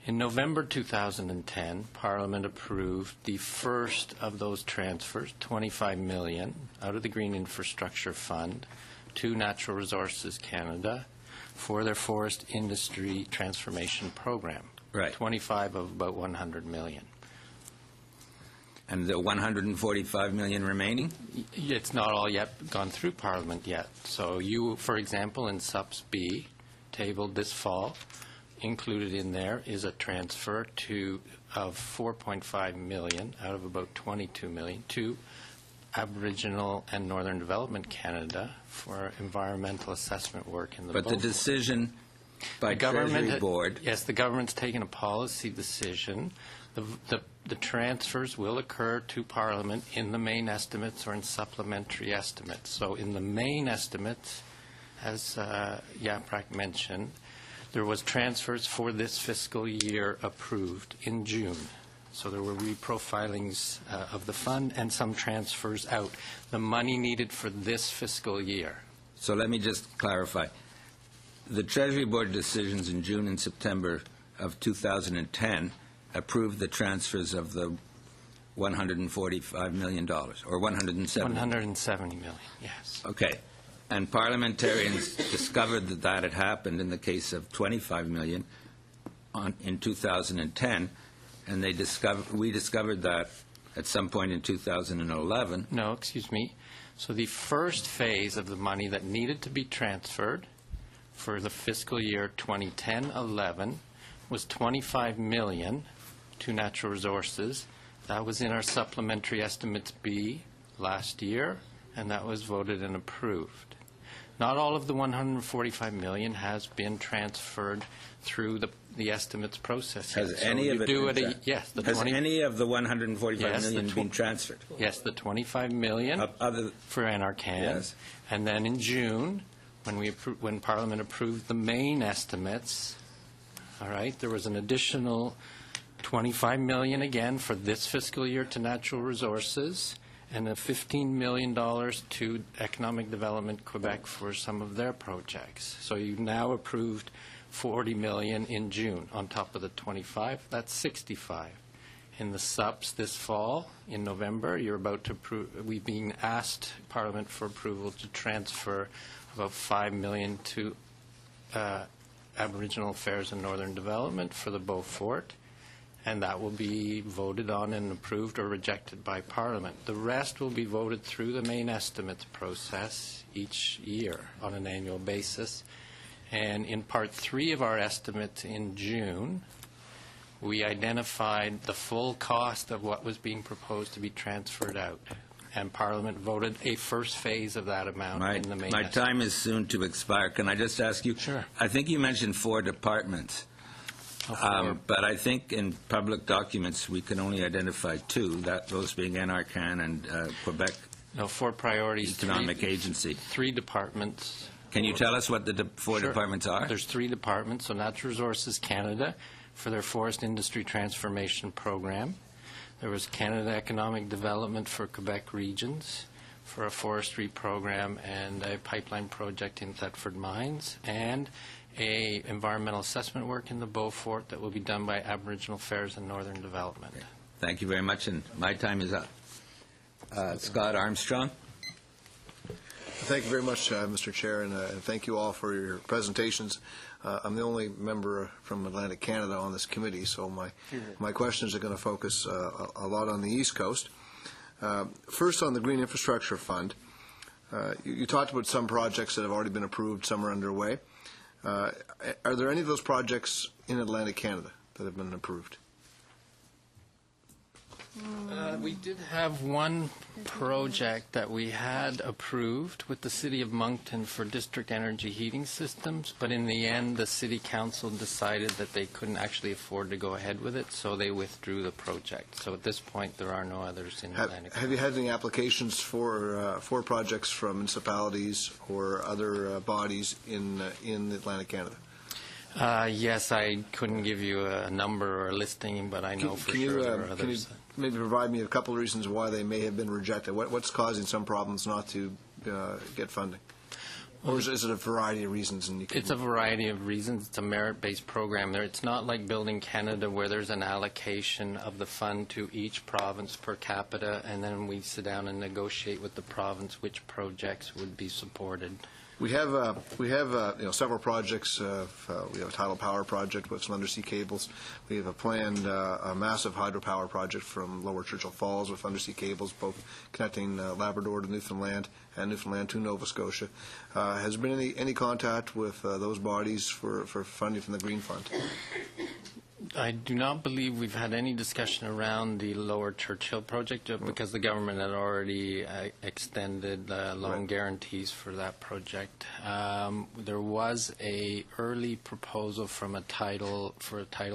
In November 2010, Parliament approved the first of those transfers, $25 million, out of the Green Infrastructure Fund to Natural Resources Canada for their forest industry transformation program. Right. 25 of about $100 million. And the $145 million remaining? It's not all yet gone through Parliament yet. So you, for example, in Subs B, tabled this fall, included in there is a transfer of $4.5 million out of about $22 million to Aboriginal and Northern Development Canada for environmental assessment work in the But the decision by Treasury Board. Yes, the government's taken a policy decision. The transfers will occur to Parliament in the main estimates or in supplementary estimates. So in the main estimates, as Yaprak mentioned, there was transfers for this fiscal year approved in June. So there were reprofilings of the fund and some transfers out. The money needed for this fiscal year. So let me just clarify. The Treasury Board decisions in June and September of 2010 approved the transfers of the $145 million, or $170 million, yes. Okay. And parliamentarians discovered that that had happened in the case of $25 million in 2010, and we discovered that at some point in 2011. No, excuse me. So the first phase of the money that needed to be transferred for the fiscal year 2010-11 was $25 million to Natural Resources. That was in our supplementary estimates B last year, and that was voted and approved. Not all of the $145 million has been transferred through the estimates process. Has any of it been transferred? Yes. Has any of the $145 million been transferred? Yes, the $25 million for NRCan. Yes. And then in June, when Parliament approved the main estimates, all right, there was an additional $25 million again for this fiscal year to Natural Resources, and $15 million to Economic Development Quebec for some of their projects. So you've now approved $40 million in June on top of the 25. That's 65. In the SUPs this fall, in November, you're about to approve. We've been asked Parliament for approval to transfer about $5 million to Aboriginal Affairs and Northern Development for the Beaufort, and that will be voted on and approved or rejected by Parliament. The rest will be voted through the main estimates process each year on an annual basis. And in Part 3 of our estimate in June, we identified the full cost of what was being proposed to be transferred out. And Parliament voted a first phase of that amount in the main My estimate. time is soon to expire. Can I just ask you? Sure. I think you mentioned 4 departments. But I think in public documents we can only identify 2, those being NRCan and Quebec No, 4 priorities. Economic Agency. 3 departments. Can you tell us what the 4 Sure. departments are? There's 3 departments. So Natural Resources Canada for their Forest Industry Transformation Program. There was Canada Economic Development for Quebec Regions for a forestry program and a pipeline project in Thetford Mines, and a environmental assessment work in the Beaufort that will be done by Aboriginal Affairs and Northern Development. Thank you very much, and my time is up. Scott Armstrong. Thank you very much, Mr. Chair, and thank you all for your presentations. I'm the only member from Atlantic Canada on this committee, so my questions are going to focus a lot on the East Coast. First, on the Green Infrastructure Fund, you talked about some projects that have already been approved, some are underway. Are there any of those projects in Atlantic Canada that have been approved? We did have one project that we had approved with the City of Moncton for district energy heating systems, but in the end the City Council decided that they couldn't actually afford to go ahead with it, so they withdrew the project. So at this point there are no others in Atlantic. Have you had any applications for projects from municipalities or other bodies in Atlantic Canada? Yes, I couldn't give you a number or a listing, but I know for sure there are others. Can you maybe provide me a couple of reasons why they may have been rejected? What's causing some problems not to get funding? Or is it a variety of reasons? It's a variety of reasons. It's a merit-based program. It's not like Building Canada where there's an allocation of the fund to each province per capita, and then we sit down and negotiate with the province which projects would be supported. We have several projects. We have a tidal power project with some undersea cables. We have a planned a massive hydropower project from Lower Churchill Falls with undersea cables, both connecting Labrador to Newfoundland and Newfoundland to Nova Scotia. Has there been any contact with those bodies for funding from the Green Fund? I do not believe we've had any discussion around the Lower Churchill project because the government had already extended loan guarantees for that project. There was a early proposal from a tidal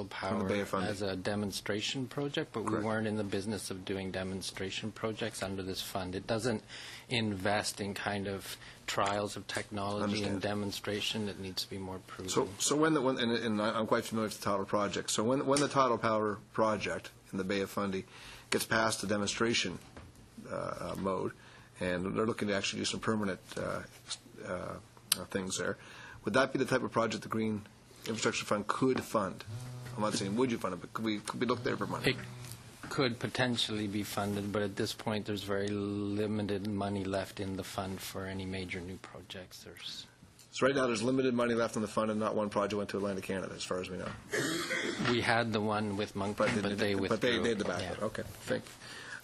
power as a demonstration project, but we weren't in the business of doing demonstration projects under this fund. It doesn't invest in kind of trials of technology and demonstration. It needs to be more proven. So when and I'm quite familiar with the tidal project. So when the tidal power project in the Bay of Fundy gets past the demonstration mode, and they're looking to actually do some permanent things there, would that be the type of project the Green Infrastructure Fund could fund? I'm not saying would you fund it, but could we look there for money? It could potentially be funded, but at this point there's very limited money left in the fund for any major new projects. So right now there's limited money left in the fund, and not one project went to Atlantic Canada, as far as we know. We had the one with Moncton, but they withdrew. But they did the backup. Okay, thank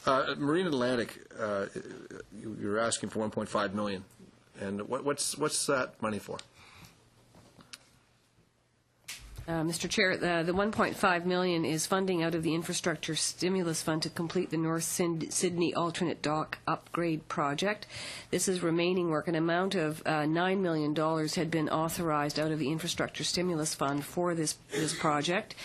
you. Marine Atlantic, you're asking for $1.5 million, and what's that money for? Mr. Chair, the $1.5 million is funding out of the Infrastructure Stimulus Fund to complete the North Sydney Alternate Dock Upgrade Project. This is remaining work. An amount of $9 million had been authorized out of the Infrastructure Stimulus Fund for this project.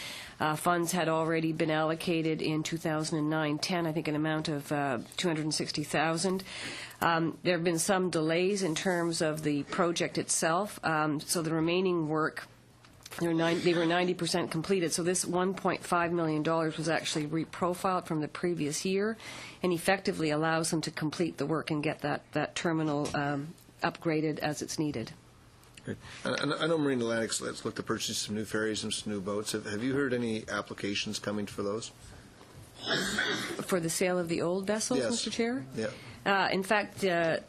Funds had already been allocated in 2009-10, I think an amount of $260,000. There have been some delays in terms of the project itself, so the remaining work They were 90% completed. So this $1.5 million was actually reprofiled from the previous year and effectively allows them to complete the work and get that terminal upgraded as it's needed. Great. I know Marine Atlantic's looked to purchase some new ferries and some new boats. Have you heard any applications coming for those? For the sale of the old vessels, Yes. Mr. Chair? Yeah. In fact,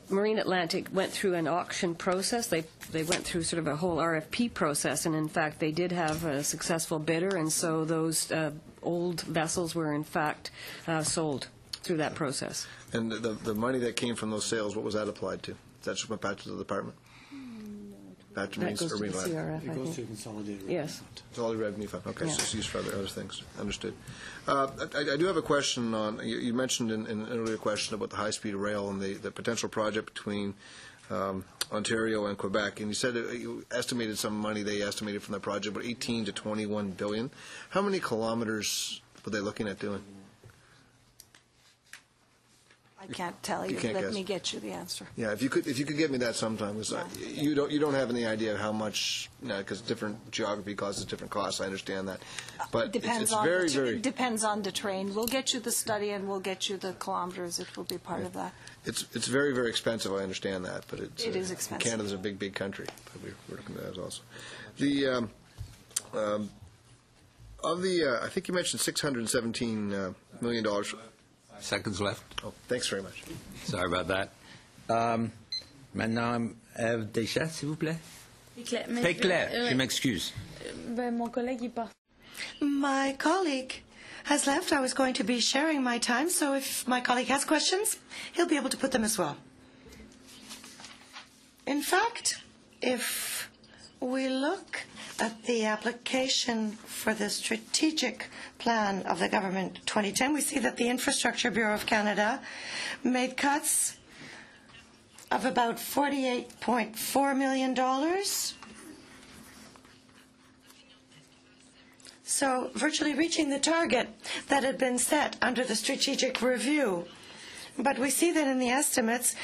Marine Atlantic went through an auction process. They went through sort of a whole RFP process, and in fact, they did have a successful bidder, and so those old vessels were in fact sold through that process. And the money that came from those sales, what was that applied to? That just went back to the department? Back to That goes to the Marine Atlantic? CRF, It I goes think. to consolidated. Yes. Consolidated revenue fund. Okay, Yeah. so it's used for other things. Understood. I do have a question on, you mentioned in an earlier question about the high-speed rail and the potential project between Ontario and Quebec, and you said that you estimated some money they estimated from that project, about 18 to 21 billion. How many kilometers were they looking at doing? I can't tell you. You can't Let guess. me get you the answer. Yeah, if you could give me that sometime, 'cause you don't have any idea how much, because different geography causes different costs. I understand that, but it's very, very. It depends on the train. We'll get you the study and we'll get you the kilometers. It will be part of that. It's very, very expensive. I understand that, but It is expensive. Canada's a big, big country. But we're looking at that also. The I think you mentioned $617 million. Seconds left. Oh, thanks very much. Sorry about that. Maintenant, Ève Deschamps, s'il vous plaît. Très clair, je m'excuse. Mon collègue, il part. My colleague has left. I was going to be sharing my time, so if my colleague has questions, he'll be able to put them as well. In fact, if we look at the application for the strategic plan of the government 2010, we see that the Infrastructure Bureau of Canada made cuts of about $48.4 million. So virtually reaching the target that had been set under the strategic review. But we see that in the estimates,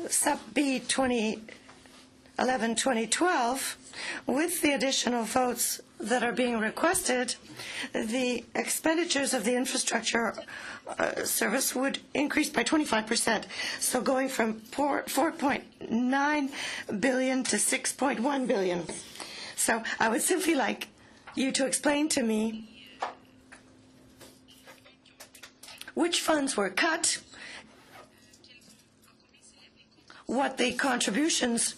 Sub B 2011-2012, with the additional votes that are being requested, the expenditures of the infrastructure service would increase by 25%. So going from 4.9 billion to 6.1 billion. So I would simply like you to explain to me which funds were cut, what the contributions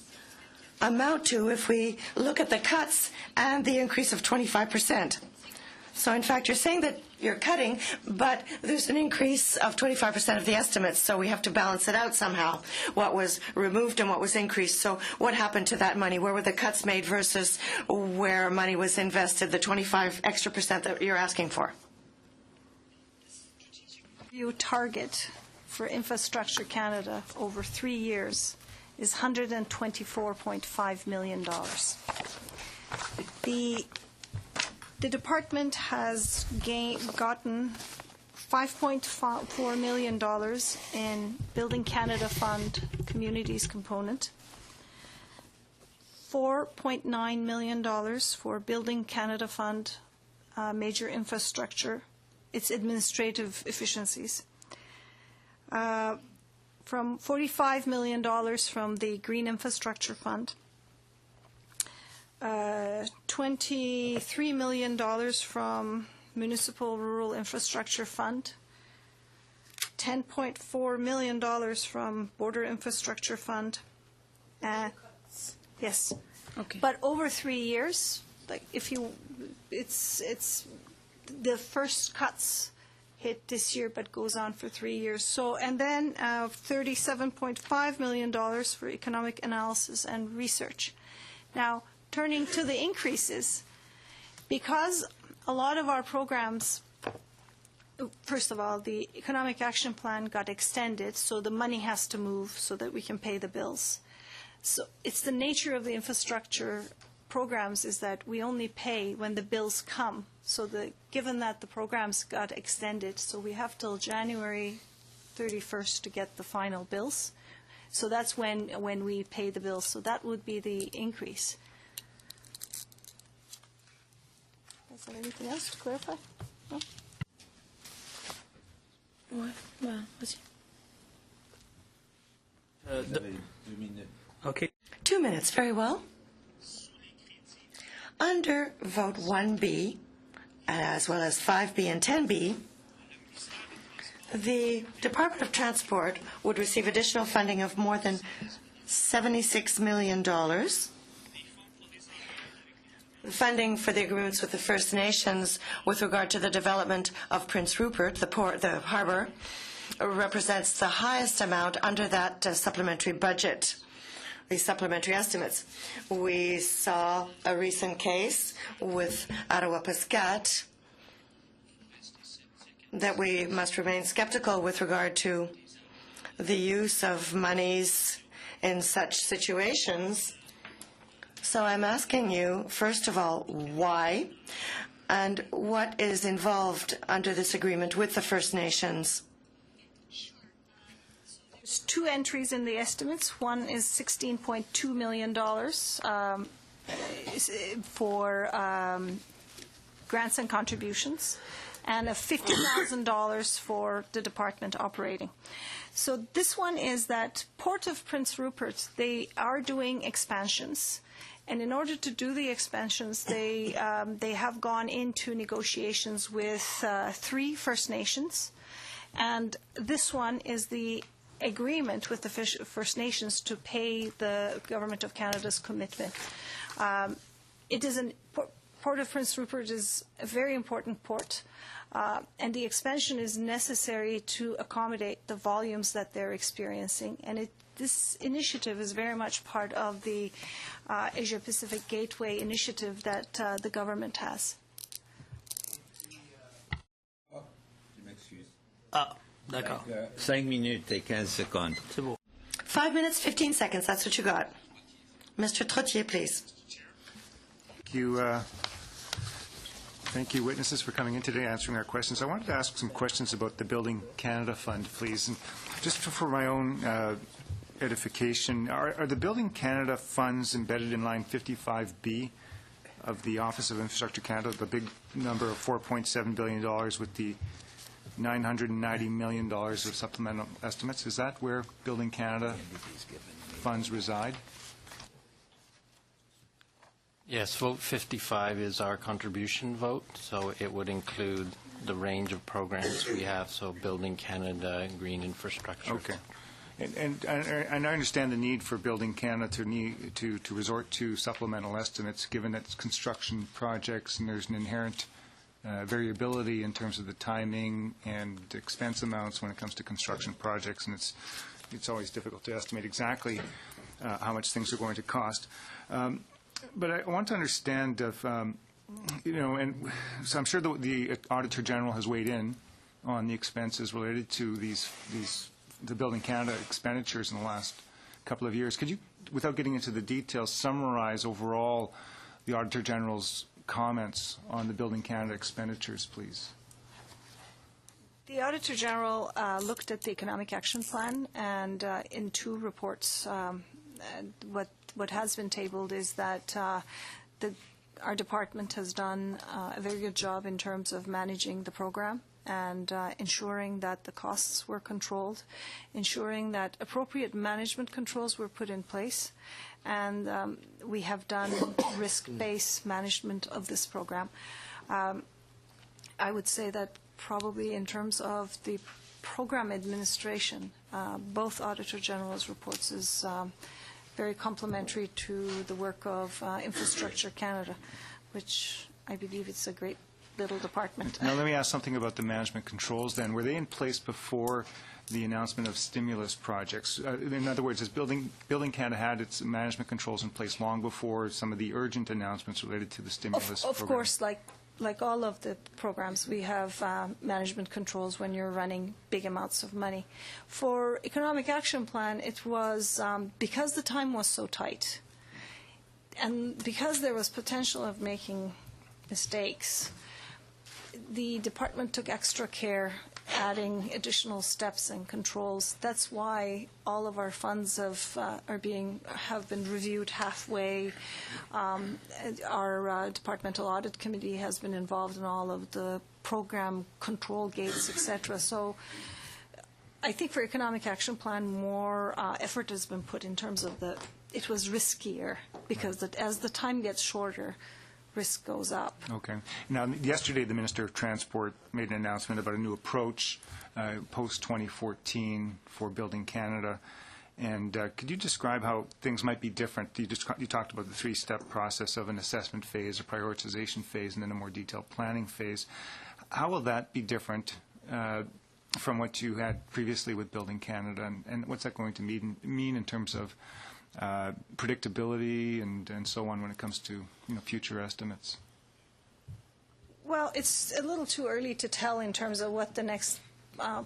amount to if we look at the cuts and the increase of 25%. So in fact, you're saying that you're cutting, but there's an increase of 25% of the estimates, so we have to balance it out somehow, what was removed and what was increased. So what happened to that money? Where were the cuts made versus where money was invested, the 25% extra that you're asking for? Your target for Infrastructure Canada over 3 years is $124.5 million. The department has gotten $5.4 million in Building Canada Fund Communities component, $4.9 million for Building Canada Fund Major Infrastructure, its administrative efficiencies, from $45 million from the Green Infrastructure Fund, $23 million from Municipal Rural Infrastructure Fund, $10.4 million from Border Infrastructure Fund. Yes. Okay. But over 3 years, like if you, it's the first cuts hit this year, but goes on for 3 years. So, and then $37.5 million for economic analysis and research. Now, turning to the increases, because a lot of our programs, first of all, the Economic Action Plan got extended, so the money has to move so that we can pay the bills. So it's the nature of the infrastructure programs is that we only pay when the bills come. So given that the programs got extended, so we have till January 31st to get the final bills. So that's when we pay the bills. So that would be the increase. Is there anything else to clarify? No? Ouais, bah, vas-y. Okay. 2 minutes, very well. Under vote 1B, as well as 5B and 10B, the Department of Transport would receive additional funding of more than $76 million. Funding for the agreements with the First Nations with regard to the development of Prince Rupert, the harbour, represents the highest amount under that supplementary budget, these supplementary estimates. We saw a recent case with Ottawa Pascat that we must remain skeptical with regard to the use of monies in such situations. So I'm asking you, first of all, why, and what is involved under this agreement with the First Nations? There's two entries in the estimates. One is $16.2 million for grants and contributions, and $50,000 for the department operating. So this one is that Port of Prince Rupert, they are doing expansions. And in order to do the expansions, they have gone into negotiations with 3 First Nations. And this one is the agreement with the First Nations to pay the Government of Canada's commitment. It is Port of Prince Rupert is a very important port, and the expansion is necessary to accommodate the volumes that they're experiencing. And this initiative is very much part of the Asia-Pacific Gateway initiative that the government has. D'accord. 5 minutes et 15 secondes. C'est bon. 5 minutes, 15 seconds, that's what you got. Mr. Trottier, please. Thank you, witnesses, for coming in today answering our questions. I wanted to ask some questions about the Building Canada Fund, please. And just for my own edification, are the Building Canada funds embedded in line 55B of the Office of Infrastructure Canada, the big number of $4.7 billion with the $990 million of supplemental estimates? Is that where Building Canada funds reside? Yes, vote 55 is our contribution vote, so it would include the range of programs we have, so Building Canada, green infrastructure. Okay. And I understand the need for Building Canada to resort to supplemental estimates, given that it's construction projects and there's an inherent variability in terms of the timing and expense amounts when it comes to construction projects, and it's always difficult to estimate exactly how much things are going to cost. But I want to understand if, and so I'm sure the Auditor General has weighed in on the expenses related to the Building Canada expenditures in the last couple of years. Could you, without getting into the details, summarize overall the Auditor General's comments on the Building Canada expenditures, please? The Auditor General looked at the Economic Action Plan, and in 2 reports, what has been tabled is that our department has done a very good job in terms of managing the program and ensuring that the costs were controlled, ensuring that appropriate management controls were put in place, and we have done risk-based management of this program. I would say that probably in terms of the program administration, both Auditor General's reports is very complementary to the work of Infrastructure Canada, which I believe it's a great little department. Now let me ask something about the management controls then. Were they in place before the announcement of stimulus projects? In other words, has Building Canada had its management controls in place long before some of the urgent announcements related to the stimulus program? Of course, like all of the programs, we have management controls when you're running big amounts of money. For Economic Action Plan, it was because the time was so tight and because there was potential of making mistakes, the department took extra care adding additional steps and controls. That's why all of our funds have been reviewed halfway. Our departmental audit committee has been involved in all of the program control gates, etc. So I think for Economic Action Plan, more effort has been put in terms of it was riskier because as the time gets shorter, risk goes up. Okay. Now, yesterday the Minister of Transport made an announcement about a new approach post-2014 for Building Canada. And could you describe how things might be different? You talked about the three-step process of an assessment phase, a prioritization phase, and then a more detailed planning phase. How will that be different from what you had previously with Building Canada? And what's that going to mean in terms of predictability and so on when it comes to future estimates? Well, it's a little too early to tell in terms of what the next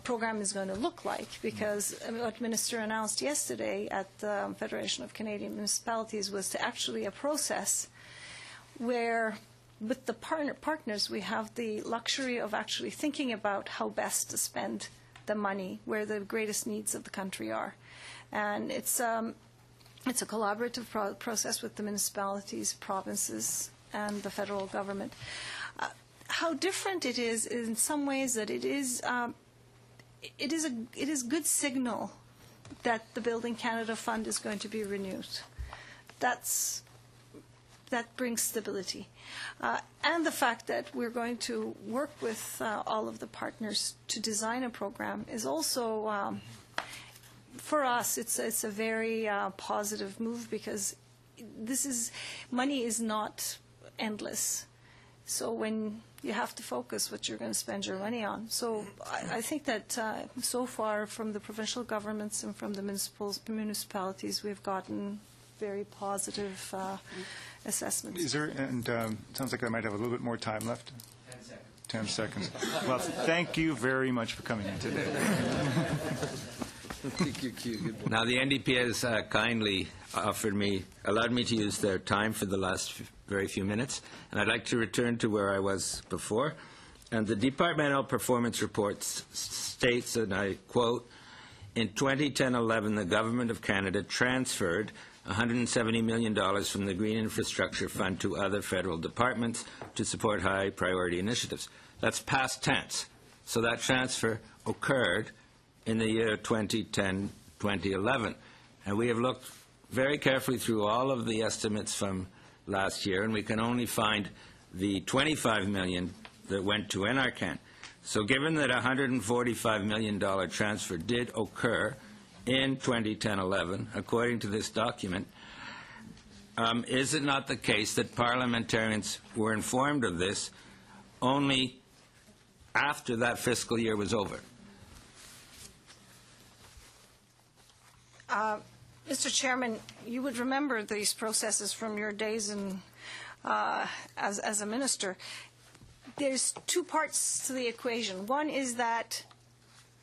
program is going to look like, because what Minister announced yesterday at the Federation of Canadian Municipalities was to actually a process where with the partners we have the luxury of actually thinking about how best to spend the money where the greatest needs of the country are. And it's a collaborative process with the municipalities, provinces, and the federal government. How different it is in some ways that it is good signal that the Building Canada Fund is going to be renewed. That brings stability. And the fact that we're going to work with all of the partners to design a program is also, for us, it's a very positive move, because money is not endless. So when you have to focus what you're going to spend your money on. So I think that so far from the provincial governments and from the municipalities, we've gotten very positive assessments. Is there, and sounds like I might have a little bit more time left. 10 seconds. Well, thank you very much for coming in today. Now, the NDP has kindly allowed me to use their time for the last very few minutes, and I'd like to return to where I was before. And the departmental performance report states, and I quote, in 2010-11, the Government of Canada transferred $170 million from the Green Infrastructure Fund to other federal departments to support high-priority initiatives. That's past tense. So that transfer occurred in the year 2010-2011. And we have looked very carefully through all of the estimates from last year, and we can only find the $25 million that went to NRCan. So given that a $145 million transfer did occur in 2010-11, according to this document, is it not the case that parliamentarians were informed of this only after that fiscal year was over? Mr. Chairman, you would remember these processes from your days as a minister. There's two parts to the equation. One is that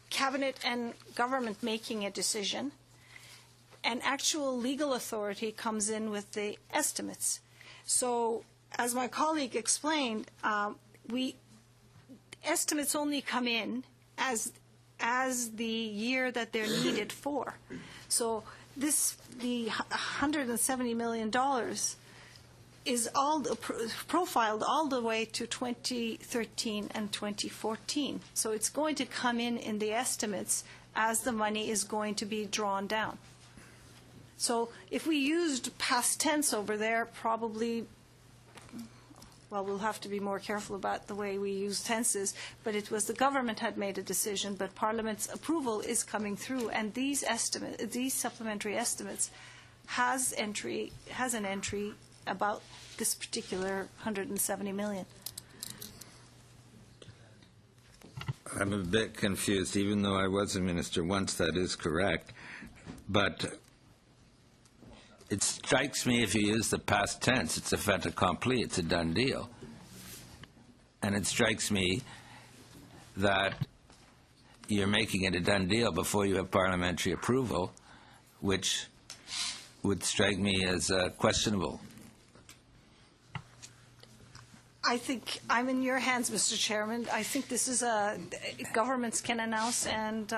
Cabinet and government making a decision, and actual legal authority comes in with the estimates. So, as my colleague explained, estimates only come in as the year that they're needed for. So the $170 million is profiled all the way to 2013 and 2014. So it's going to come in the estimates as the money is going to be drawn down. So if we used past tense over there, probably, well, we'll have to be more careful about the way we use tenses, but it was the government had made a decision, but Parliament's approval is coming through, and these supplementary estimates has an entry about this particular $170 million. I'm a bit confused, even though I was a minister once, that is correct. But it strikes me, if you use the past tense, it's a fait accompli, it's a done deal. And it strikes me that you're making it a done deal before you have parliamentary approval, which would strike me as questionable. I think I'm in your hands, Mr. Chairman. I think this is governments can announce and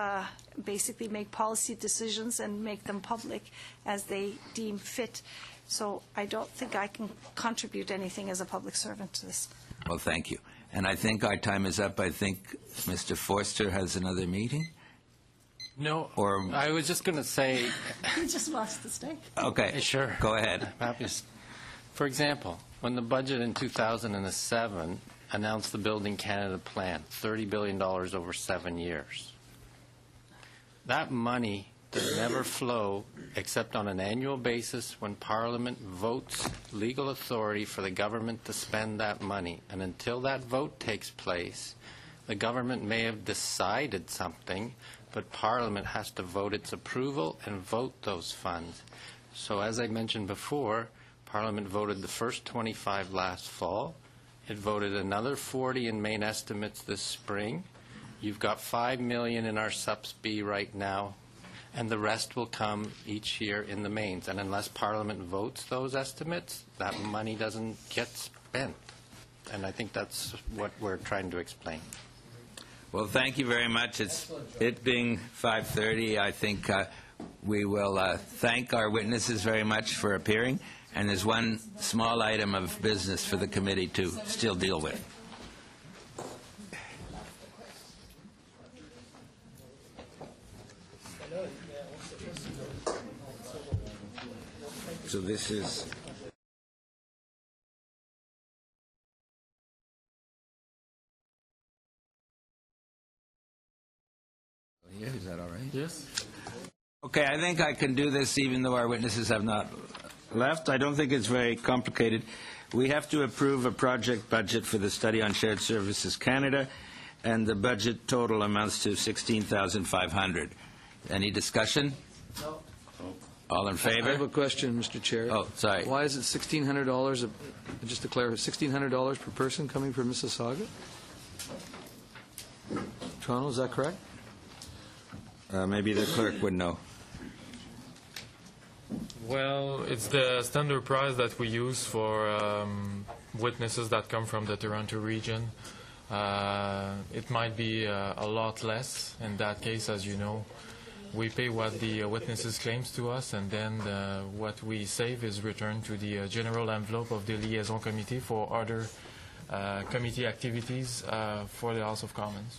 basically make policy decisions and make them public as they deem fit. So I don't think I can contribute anything as a public servant to this. Well, thank you. And I think our time is up. I think Mr. Forster has another meeting? No, or I was just going to say... He just lost the stake. Okay, sure. Go ahead. For example, when the budget in 2007 announced the Building Canada plan, $30 billion over 7 years, that money does never flow except on an annual basis when Parliament votes legal authority for the government to spend that money. And until that vote takes place, the government may have decided something, but Parliament has to vote its approval and vote those funds. So as I mentioned before, Parliament voted the first 25 last fall. It voted another 40 in main estimates this spring. You've got $5 million in our SUPS-B right now, and the rest will come each year in the mains. And unless Parliament votes those estimates, that money doesn't get spent. And I think that's what we're trying to explain. Well, thank you very much. It being 5:30, I think we will thank our witnesses very much for appearing. And there's one small item of business for the committee to still deal with. So this is... Yeah, is that all right? Yes. Okay, I think I can do this even though our witnesses have not left. I don't think it's very complicated. We have to approve a project budget for the Study on Shared Services Canada, and the budget total amounts to $16,500. Any discussion? No. All in favor? I have a question, Mr. Chair. Oh, sorry. Why is it $1,600, just to clarify, $1,600 per person coming from Mississauga? Toronto, is that correct? Maybe the clerk would know. Well, it's the standard price that we use for witnesses that come from the Toronto region. It might be a lot less in that case, as you know. We pay what the witnesses claims to us, and then what we save is returned to the general envelope of the liaison committee for other committee activities for the House of Commons.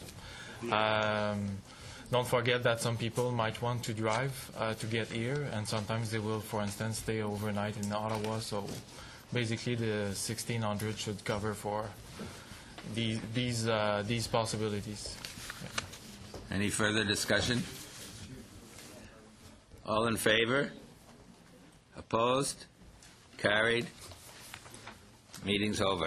Don't forget that some people might want to drive to get here, and sometimes they will, for instance, stay overnight in Ottawa. So basically the $1,600 should cover for these possibilities. Yeah. Any further discussion? All in favor? Opposed? Carried? Meeting's over.